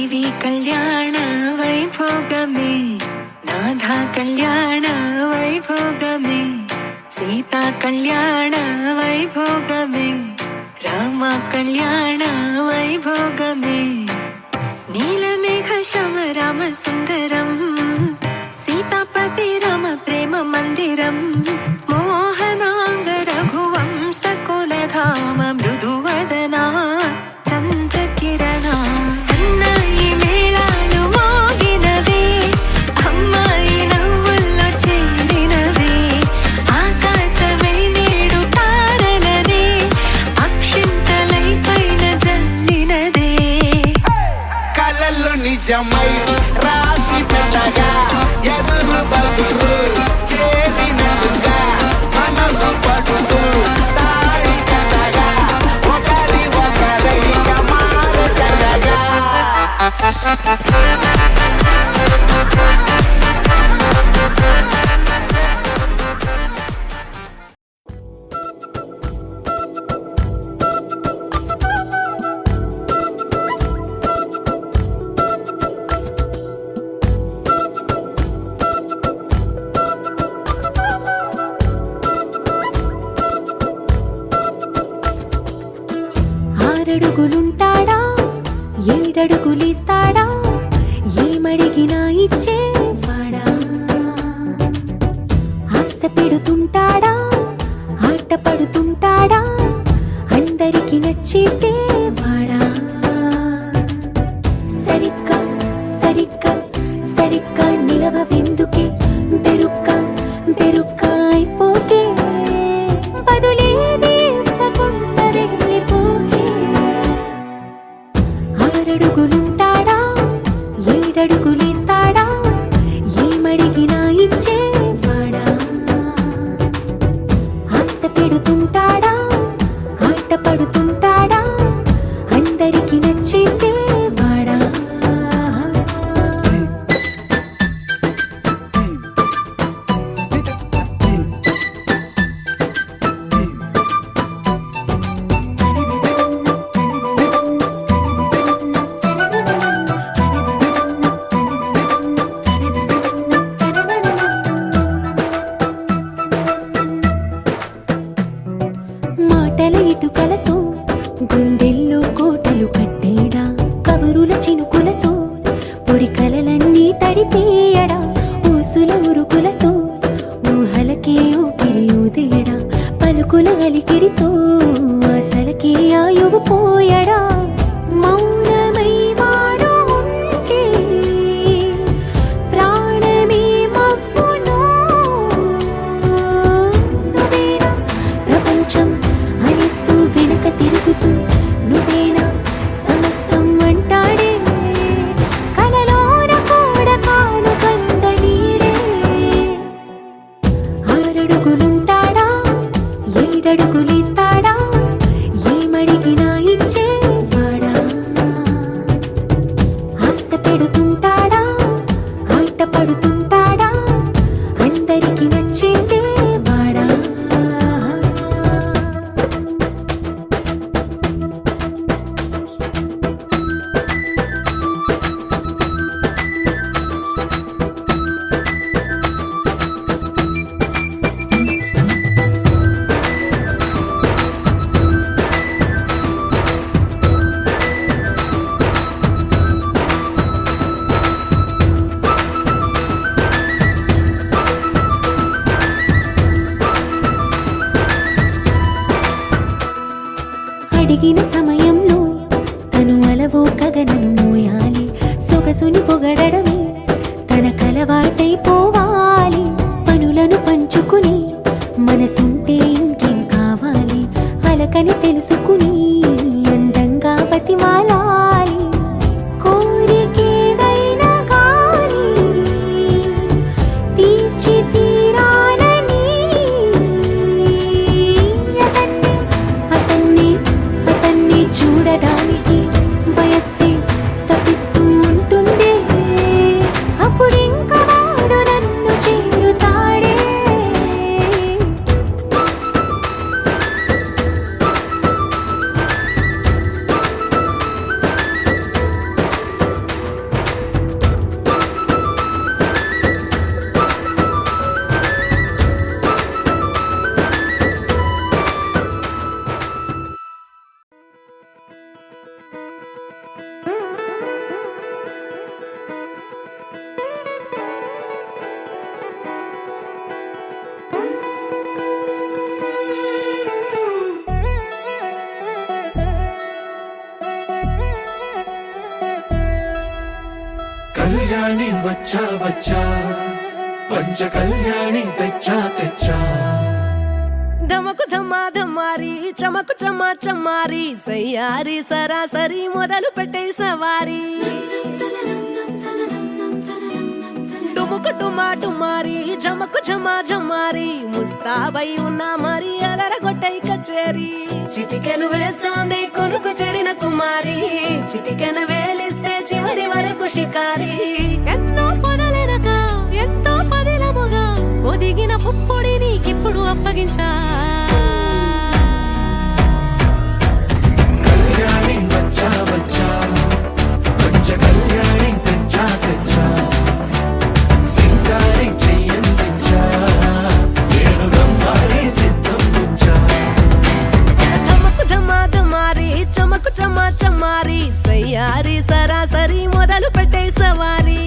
దేవి కళ్యాణ వైభోగమే నాథ కళ్యాణ వైభోగమే సీతా కళ్యాణ వైభోగమే రామ కళ్యాణ వైభోగమే నీలమేఘ శమ రామ సుందరం సీతాపతి రామ ప్రేమ మందిరం మోహనాంగ రఘువంశకులధామ మృదువదనా చంద్రకిరణ సన్నాయి మేళాలు మోగినవే అమ్మాయి నవ్వుల్లో చేరినవే ఆకాశమై నేడు తారలనే అక్షింతలై పైన జల్లినదే కలలు నిజమై రాసి పెట్టగా ఎదురు బదురు చేసినట్టుగా మనసు పడుతూ తాడి కట్టగా ఒకరి ఒకరైక మారచగా ఆరడుగులుంటాడా ఏడడుగులిస్తాడా ఏమడిగినా ఇచ్చేవాడా ఆశ పెడుతుంటాడా ఆట పడుతుంటాడా అందరికి నచ్చేసేవాడా సరిగ్గా సరిగ్గా సరిగ్గా నిలవెందుకే బెరుక్క బెరుక్క అయిపోకే బదులేది ఇవ్వకుండా వెళ్ళిపోకే ఆరడుగులుంటాడా ఏడడుగులిస్తాడా ఏమడిగినా ఇచ్చేవాడా ఆశ పెడుతుంటాడా ఆట పడుతుంటాడా అందరికి నచ్చేసేవాడా మాటల ఇటుకలతో గుండెల్లో కోటలు కట్టేడా కబురుల చినుకులతో పొడి కలలన్నీ తడిపేయడా ఊసుల ఉరుకులతో ఊహలకే ఊపిరి ఊదేయడా పలుకుల అలికిడితో అసలకే ఆయువు పోయడా మౌనమై వాడు ఉంటే ప్రాణమే మవ్వునో నువ్వేనా ప్రపంచం అనిస్తూ వెనక తిరుగుతూ నువ్వేనా సమస్తం అంటాడే కలలోన కూడా కాను కంద నీడే ఆరడుగులుంటాడా ఏడడుగులిస్తాడా ఏమడిగినా ఇచ్చేవాడా ఆశ పెడుతుంటాడా ఆట పడుతుంటాడా అందరికి నచ్చేసేవాడా అడిగిన సమయంలో తను అలవో గగనను మోయాలి సొగసుని పొగడమే తన కలవాటైపోవాలి పనులను పంచుకుని మనసుంటే ఇంకేం కావాలి అలకని తెలుసుకుని అందంగా బతిమాలాలి కోరికేదైనా గాని తీర్చి తీరాలని అతన్ని చూడడానికి వయస్సే తప్పిస్తూ ఉంటుంది అప్పుడింక వాడు కళ్యాణి వచ్చా వచ్చా పంచ కళ్యాణి తెచ్చా తెచ్చా ధమకు ధమారి చమకు చమా చమ్మారి సయ్యారి సరాసరి మొదలు పెట్టే సవారీ డుముకు టుమా టుమారి జమకు ఝమా ఝమారి ముస్తాబై ఉన్నా మరి అలరగొట్టై కచేరి చిటికెను వేస్తోంది కొనుకు చెడిన కుమారి చిటికెను వేలిస్తే చివరి వరకు షికారి ఎన్నో పొదలెనక ఎంతో పదిలముగా ఒదిగిన పుప్పొడి నీకిప్పుడు అప్పగించా కళ్యాణి వచ్చా వచ్చా పంచ కళ్యాణి తెచ్చా తెచ్చా సింగారి చెయ్యందించా ఏనుగమ్మారి సిద్ధం ఉంచా ధమకు ధమారి చమకు చమా చమ్మారి సయ్యారి సరాసరి మొదలు పెట్టే సవారీ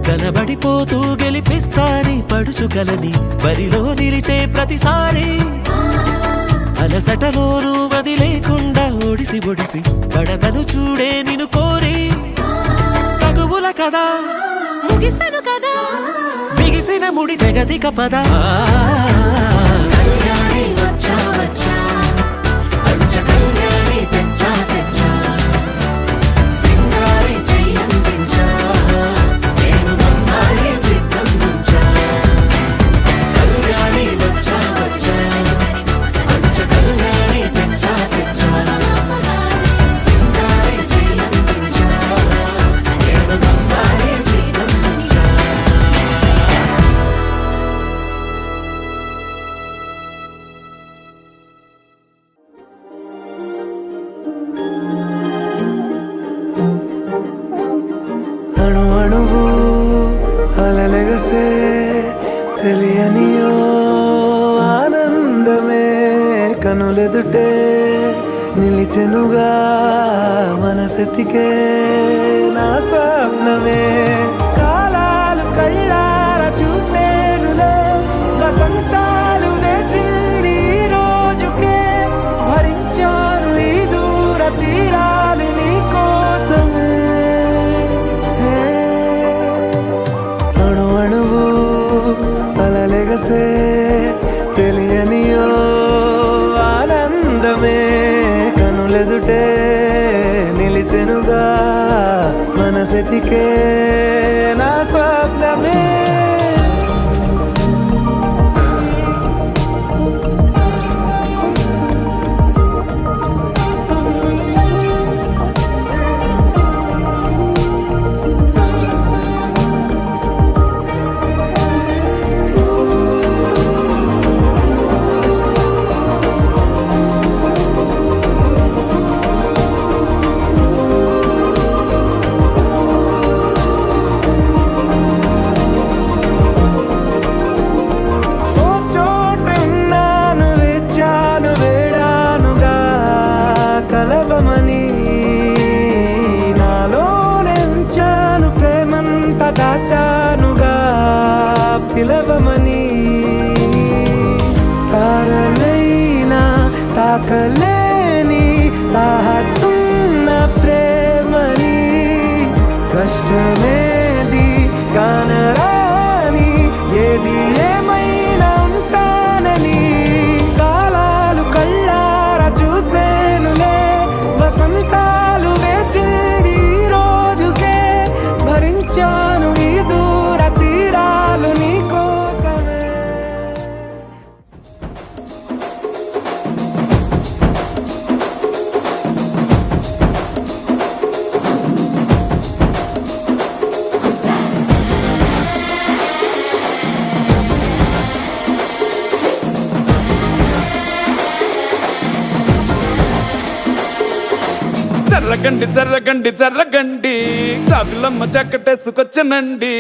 కనబడిపోతూ గెలిపిస్తాని పడుచుకలని బరిలో నిలిచే ప్రతిసారి అలసటలోనూ వదిలేకుండా ఒడిసి ఒడిసి పడతను చూడే నిన్ను కోరి తగువుల కదా ముగిసను కదా బిగిసిన ముడి తెగదిక పద కళ్యాణి వచ్చా వచ్చా పంచ కళ్యాణి తెచ్చా తెచ్చా సింగారి చెయ్యందించా ఏనుగమ్మారి సిద్ధం ఉంచా కళ్యాణి వచ్చా వచ్చా పంచ కళ్యాణి తెచ్చా తెచ్చా సింగారి చెయ్యందించా ఏనుగమ్మారి సిద్ధం ఉంచా అణు అణువు అలలెగసే తెలియనియో ఆనందమే కనులెదుటే నిలిచెనుగా మనసెతికే నా స్వప్నమే కాలాలు కళ్ళార చూసేనులే వసంతాలు వేచింది ఈ రోజుకే భరించాను ఈ దూర తీరాలు నీ కోసమే అణు అణువు అలలెగసే తెలియనియో ఆనందమే కనులెదుటే నిలిచెనుగా మనసెతికే నా స్వప్నమే ఓ చోటున్నాను వెచ్చాను వేడానుగా కలవమని నాలో నెంచాను ప్రేమంత దాచానుగా పిలవమని తారలైనా తాకలేని తాహతున్న ప్రేమని కష్టమేది కానరాని ఏది ఏమైనా ఉంటానని కాలాలు కళ్ళార చూసేనులే వసంతాలు వేచి జర్రగండి జర్రగండి జర్రగండి చాదులమ్మ చక్కటేసుకొచ్చనండి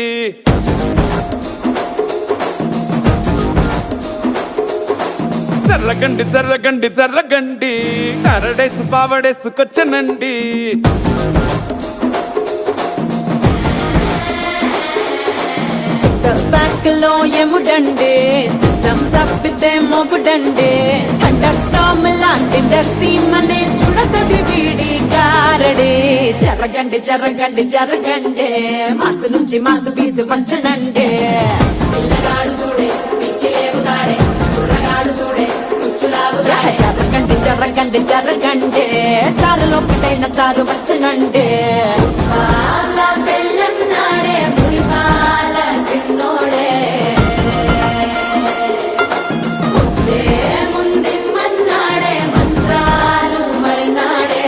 జర్రగండి జర్రగండి జర్రగండి కరడేసు పావడేసుకొచ్చనండి బ్యాక్ లో ఎముడండే సిస్టమ్ తప్పితే మొగుడండే థండర్ స్టామ్ లాంటి సీమనే చూడతది వీడి కారడే జరగండి జరగండి జరగండే మాసు నుంచి మాసు పీసు పంచనండే పిల్లగాడు చూడే పిచ్చి లేగుతాడే కుర్రగాడు చూడే కుచ్చులాగుతాడే జరగండి జరగండి జరగండే స్టారులో ఒకటైన స్టారు వచ్చనండే పెళ్ళన్నాడే పురిపాల సిన్నోడే ముందిమ్మన్నాడే మంత్రాలు మరినాడే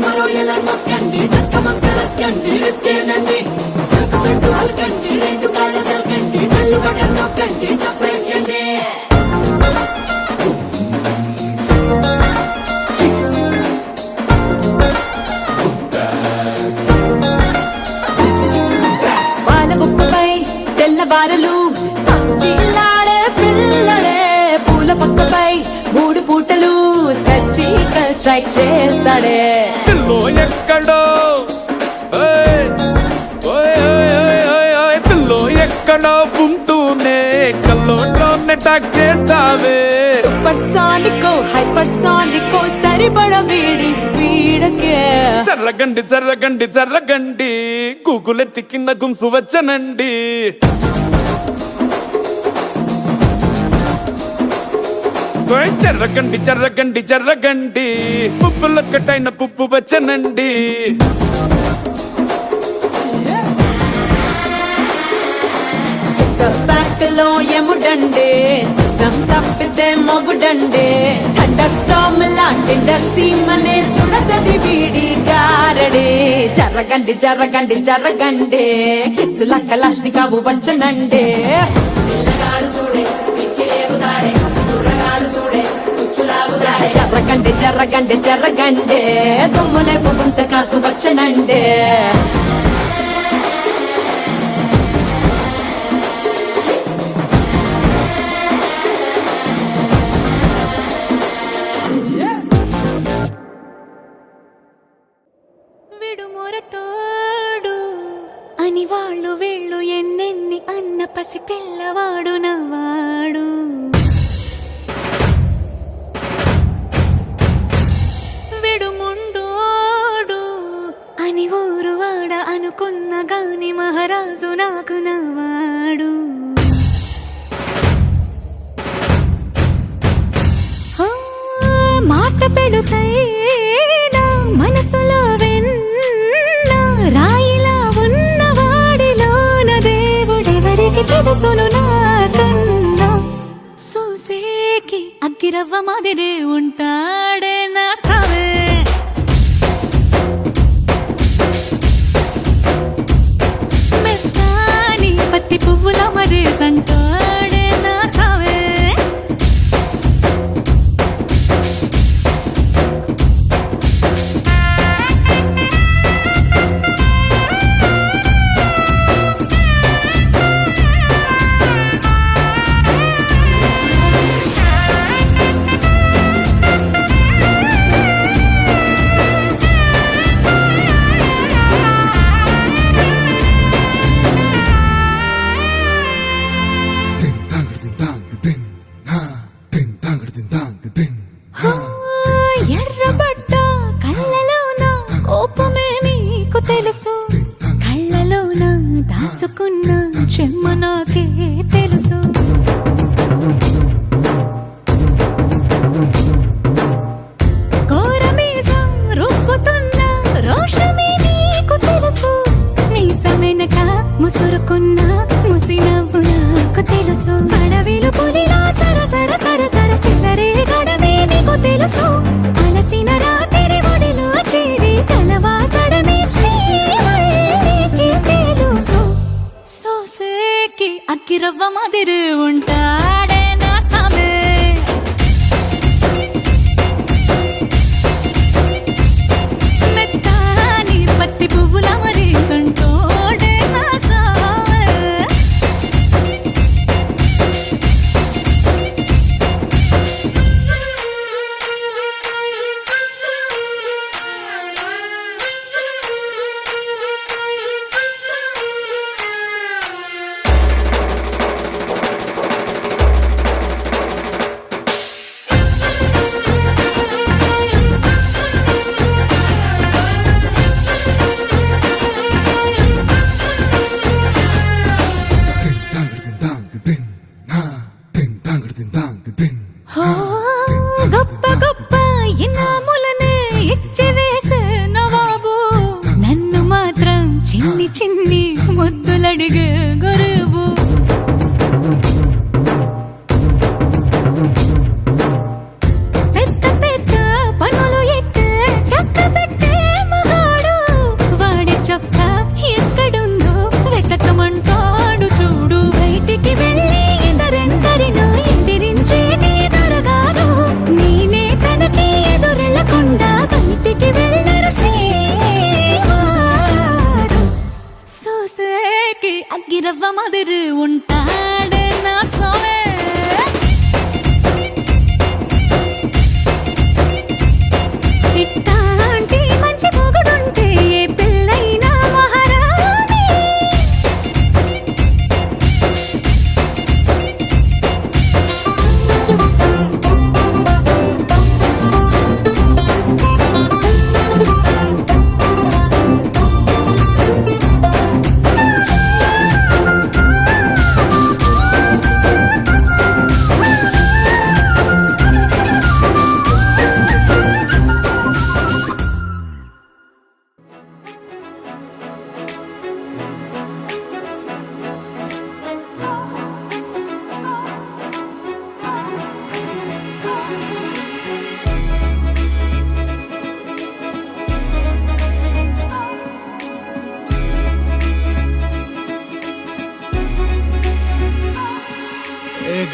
మరో ఎలా మస్కండి జస్క మస్కరస్కండి రిస్కేనండి సరుకు చుట్టూ అల్కండి రెండు కాళ్ళ చల్కండి నల్లు బటన్ నొక్కండి సప్రెస్ చేయండి పాల బుక్కపై తెల్ల బారలు చిల్లాడే పిల్లలే పూల పక్కపై మూడు పూటలు సర్జికల్ స్ట్రైక్ చేస్తాడే పిల్లో ఎక్కడో పిల్లో ఎక్కడో ఉంటూనే కల్లోనే టాక్ చేస్తావే సూపర్ సానికో హైపర్ సానికో సరిపడ వీడి స్పీడ్ కే జర్రగండి జర్రగండి జర్రగండి గూగులెత్తి కింద గుంసు వచ్చనండి జర్రగండి జర్రగండి జర్రగండి పుప్పులొక్కటైన పుప్పు వచ్చనండి బ్యాక్ లో ఎముడండే సిస్టమ్ తప్పితే మొగుడండే థండర్ స్టామ్ లాంటి సీమనే చూడతది వీడి గారడే జరగండి జరగండి జరగండి కిస్సుల కలాష్ని కావు వచ్చనండే పిల్లగాడు చూడే పిచ్చి లేగుతాడే కుర్రగాడు చూడే కుచ్చులాగుతాడే జరగండి జరగండి జరగండి దుమ్ములేపు గుంట కాసు వచ్చనండే విడుమొరటోడు అని వాళ్ళు వీళ్ళు ఎన్నెన్ని అన్న పసి పిల్లవాడు నవ్వాడు విడుముండోడు అని ఊరు వాడ అనుకున్న గాని మహారాజు నాకు నవ్వాడు మాట పెడుసైనా మనసులో వెన్న రాయిలా ఉన్నవాడిలోన దేవుడెవరికి తెలుసును నాకన్నా సూసేకి అగ్గిరవ్వ మాదిరే ఉంటాడే నా సవే మెత్తాని పత్తి పువ్వుల మరేసంటాడే నా సవే ఎర్రబడ్డ కళ్ళలోన కోపమే నీకు తెలుసు కళ్ళలోన దాచుకున్న చెమ్మ నాకే తెలుసు. కోరమీసం రుబ్బుతున్న రోషమే నీకు తెలుసు. మీసమెనక ముసురుకున్న ముసి నవ్వు నాకు తెలుసు. అడవిలు పులిలా సరసర సరసర చిల్లరే గడమే నీకు తెలుసు. అలసిన రాత్రి ఒడిలో చేరి కలవాచడమే శ్రీవల్లికి తెలుసు. సోసేకి అక్కిరవ్వ మాదిరి ఉంటాడే నా సామే. మెత్తాని పత్తి పువ్వుల మరి సంటోడే నా సామే. హో, గొప్ప గొప్ప ఇనాములనే ఇచ్చి వేసే నవాబు. నన్ను మాత్రం చిన్ని చిన్ని ముద్దులడిగే గురువు. పెద్ద పెద్ద పనులు ఎట్టే చక్క పెట్టే మగాడు. వాడి చొక్క ఎక్కడుందో వెతకమంటాడు చూడు. బయటికి వెళ్ళి ఇద్దరెందరినో ఎదిరించేటి దొరగారు. నేనే తనకి ఎదురెళ్ళకుండా బయటికి వెళ్ళరు శ్రీవారు. సోసేకి అగ్గిరవ్వ మాదిరి ఉంటాడే నా సోమే. ఇట్టాంటి మంచి మొగుడుంటే ఏ పిల్లైనా మహారాణి.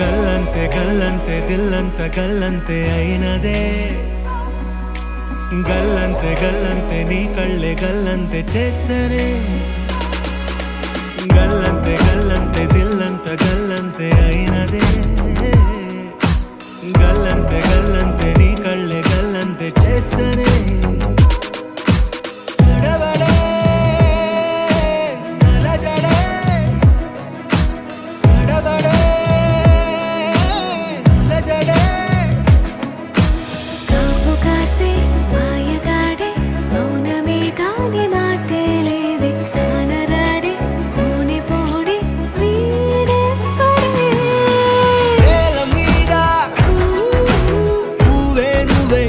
గల్లంతే గల్లంతే దిల్లంత గల్లంతే అయినదే. గల్లంతే గల్లంతే నీ కళ్ళే గల్లంతే చేసరే. గల్లంతే గల్లంతే దిల్లంత గల్లంతే అయినదే. గల్లంతే గల్లంతే నీ కళ్ళే గల్లంతే చేసరే. కాపు కాసే మాయగాడే మౌనమే కాని మాటే లేదే. కానరాడే పూని పోడి వీడే పడే. నేల మీద నువ్వే నువ్వే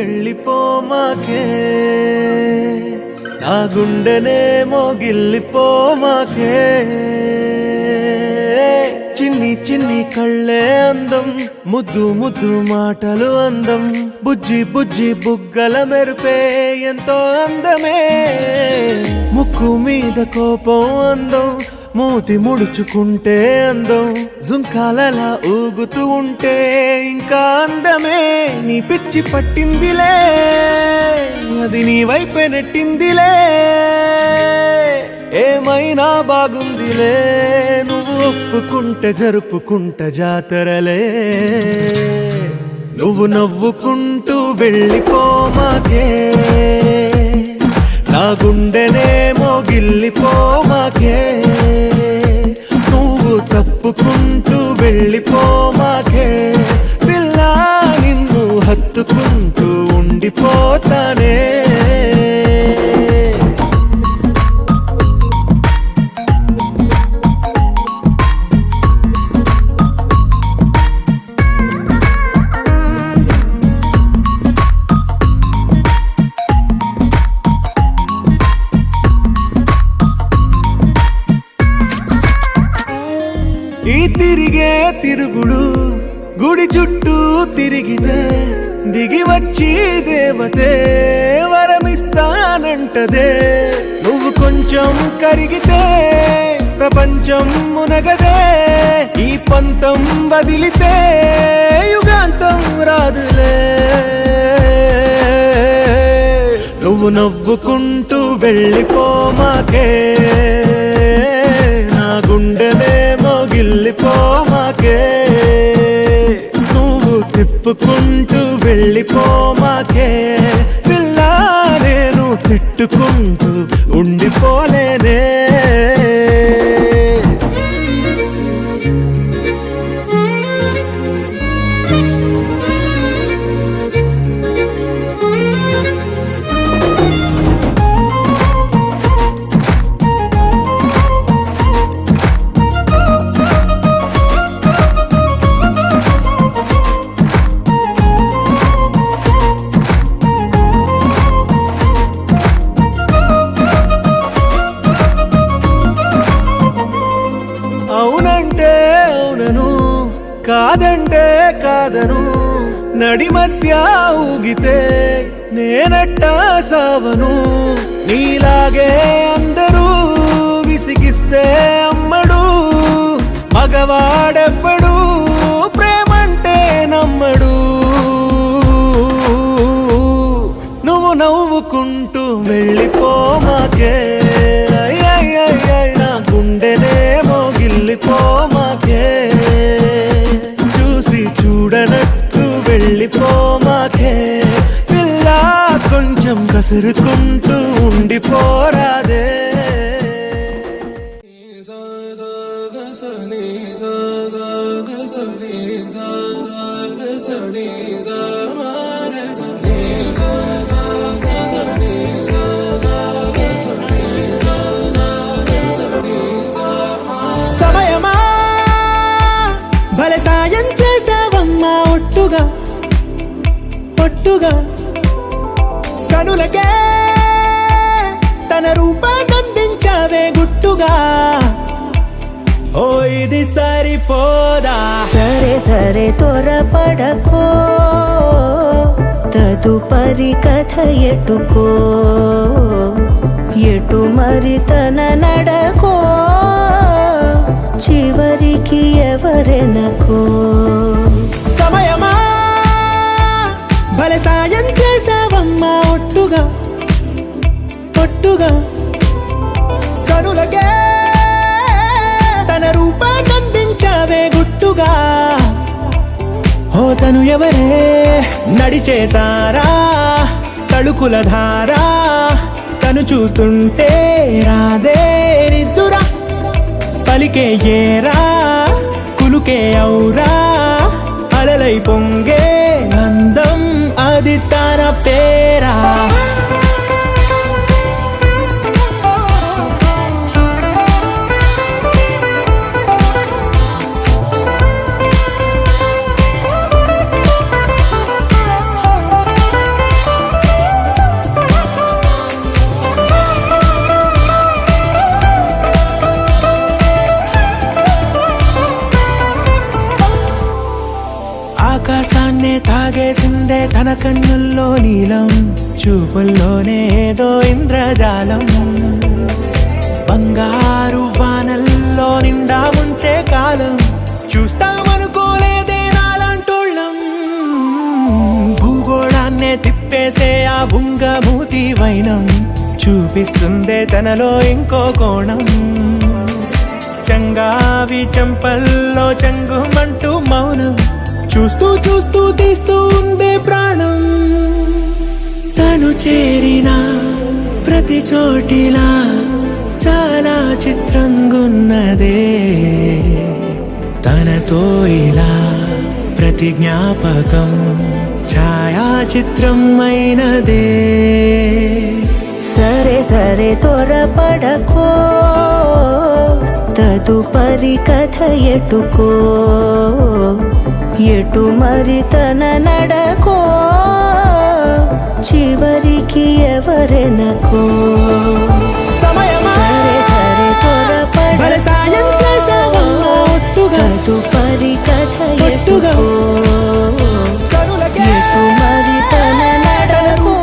వెళ్ళిపోమాకే నా గుండెనేమో గిల్లిపోమాకే చిన్ని చిన్ని కళ్ళే అందం ముద్దు ముద్దు మాటలు అందం బుజ్జి బుజ్జి బుగ్గల మెరుపే ఎంతో అందమే ముక్కు మీద కోపం అందం మూతి ముడుచుకుంటే అందం జుంకాలలా ఊగుతూ ఉంటే ఇంకా అందమే నీ పిచ్చి పట్టిందిలే అది నీ వైపే నెట్టిందిలే ఏమైనా బాగుందిలే నువ్వు ఒప్పుకుంటే జరుపుకుంట జాతరలే నువ్వు నవ్వుకుంటూ వెళ్ళిపోమాకే నా గుండెనేమో గిల్లిపోమాకే నువ్వు తప్పుకుంటూ వెళ్ళిపోమాకే పిల్ల నిన్ను హత్తుకుంటూ ఉండిపోతానే ఈ తిరిగే తిరుగుడు గుడి చుట్టూ తిరిగితే దిగి వచ్చి దేవతే వరమిస్తానంటదే నువ్వు కొంచెం కరిగితే ప్రపంచం మునగదే ఈ పంతం వదిలితే యుగాంతం రాదులే నువ్వు నవ్వుకుంటూ వెళ్ళిపోమాకే నా గుండెనేమో గిల్లిపోమాకే నువ్వు తిప్పుకుంటూ వెళ్ళిపోమాకే పిల్ల నేను తిట్టుకుంటూ ఉండిపోలేనే అవునంటే అవునను కాదంటే కాదను నడి మధ్య ఊగితే నేనట్టా సావను నీలాగే అందరూ విసిగిస్తే అమ్మడు మగవాడెవ్వడు ప్రేమంటే నమ్మడు నువ్వు నవ్వుకుంటూ వెళ్ళిపోమాకే నా గుండెనేమో గిల్లిపోమాకే చూసి చూడనట్టు వెళ్ళిపోమాకే పిల్ల కొంచెం కసురుకుంటూ ఉండిపోరాదే సమయమా భలే సాయం చేసావమ్మా ఒట్టుగా ఒట్టుగా కనులకే తన రూపాన్నందించావే గుట్టుగా ఓ ఇది సరిపోదా సరే సరే త్వరపడకో తదుపరి కథ ఎటుకో ఎటు మరి తన నడకో చివరికి ఎవరెనకో సమయమా భలే సాయం చేసావమ్మా ఒట్టుగా ఒట్టుగా కనులకే తన రూపాన్నందించావే గుట్టుగా ఓ తను ఎవరే నడిచే తారా తళుకుల ధారా తను చూస్తుంటే రాదే నిద్దురా పలికే ఏరా కులుకే ఔరా అలలై పొంగే అందం అది తన పేరా ఆకాశాన్నే తాగేసిందే తన కన్నుల్లో నీలం, చూపుల్లోనే ఏదో ఇంద్రజాలం. బంగారు వానల్లో నిండా ముంచే కాలం, చూస్తామనుకోలేదే నాలాంటోళ్ళం. భూగోళాన్నే తిప్పేసే ఆ బుంగమూతి వైనం, చూపిస్తుందే తనలో ఇంకో కోణం. చంగావి చంపల్లో చంగుమంటూ మౌనం, చూస్తూ చూస్తూ తీస్తూ ఉందే ప్రాణం. తను చేరిన ప్రతి చోటిలా చాలా చిత్రంగున్నదే, తనతో ఇలా ప్రతి జ్ఞాపకం ఛాయాచిత్రం అయినదే. సరే సరే త్వరపడకో, తదుపరి కథ ఎటుకో, ఎటు మరి తన నడకో, చివరికి ఎవరెనకో. సరే సరే త్వరపడకో, తదుపరి కథ ఎటుకో, ఎటు మరి తన నడకో.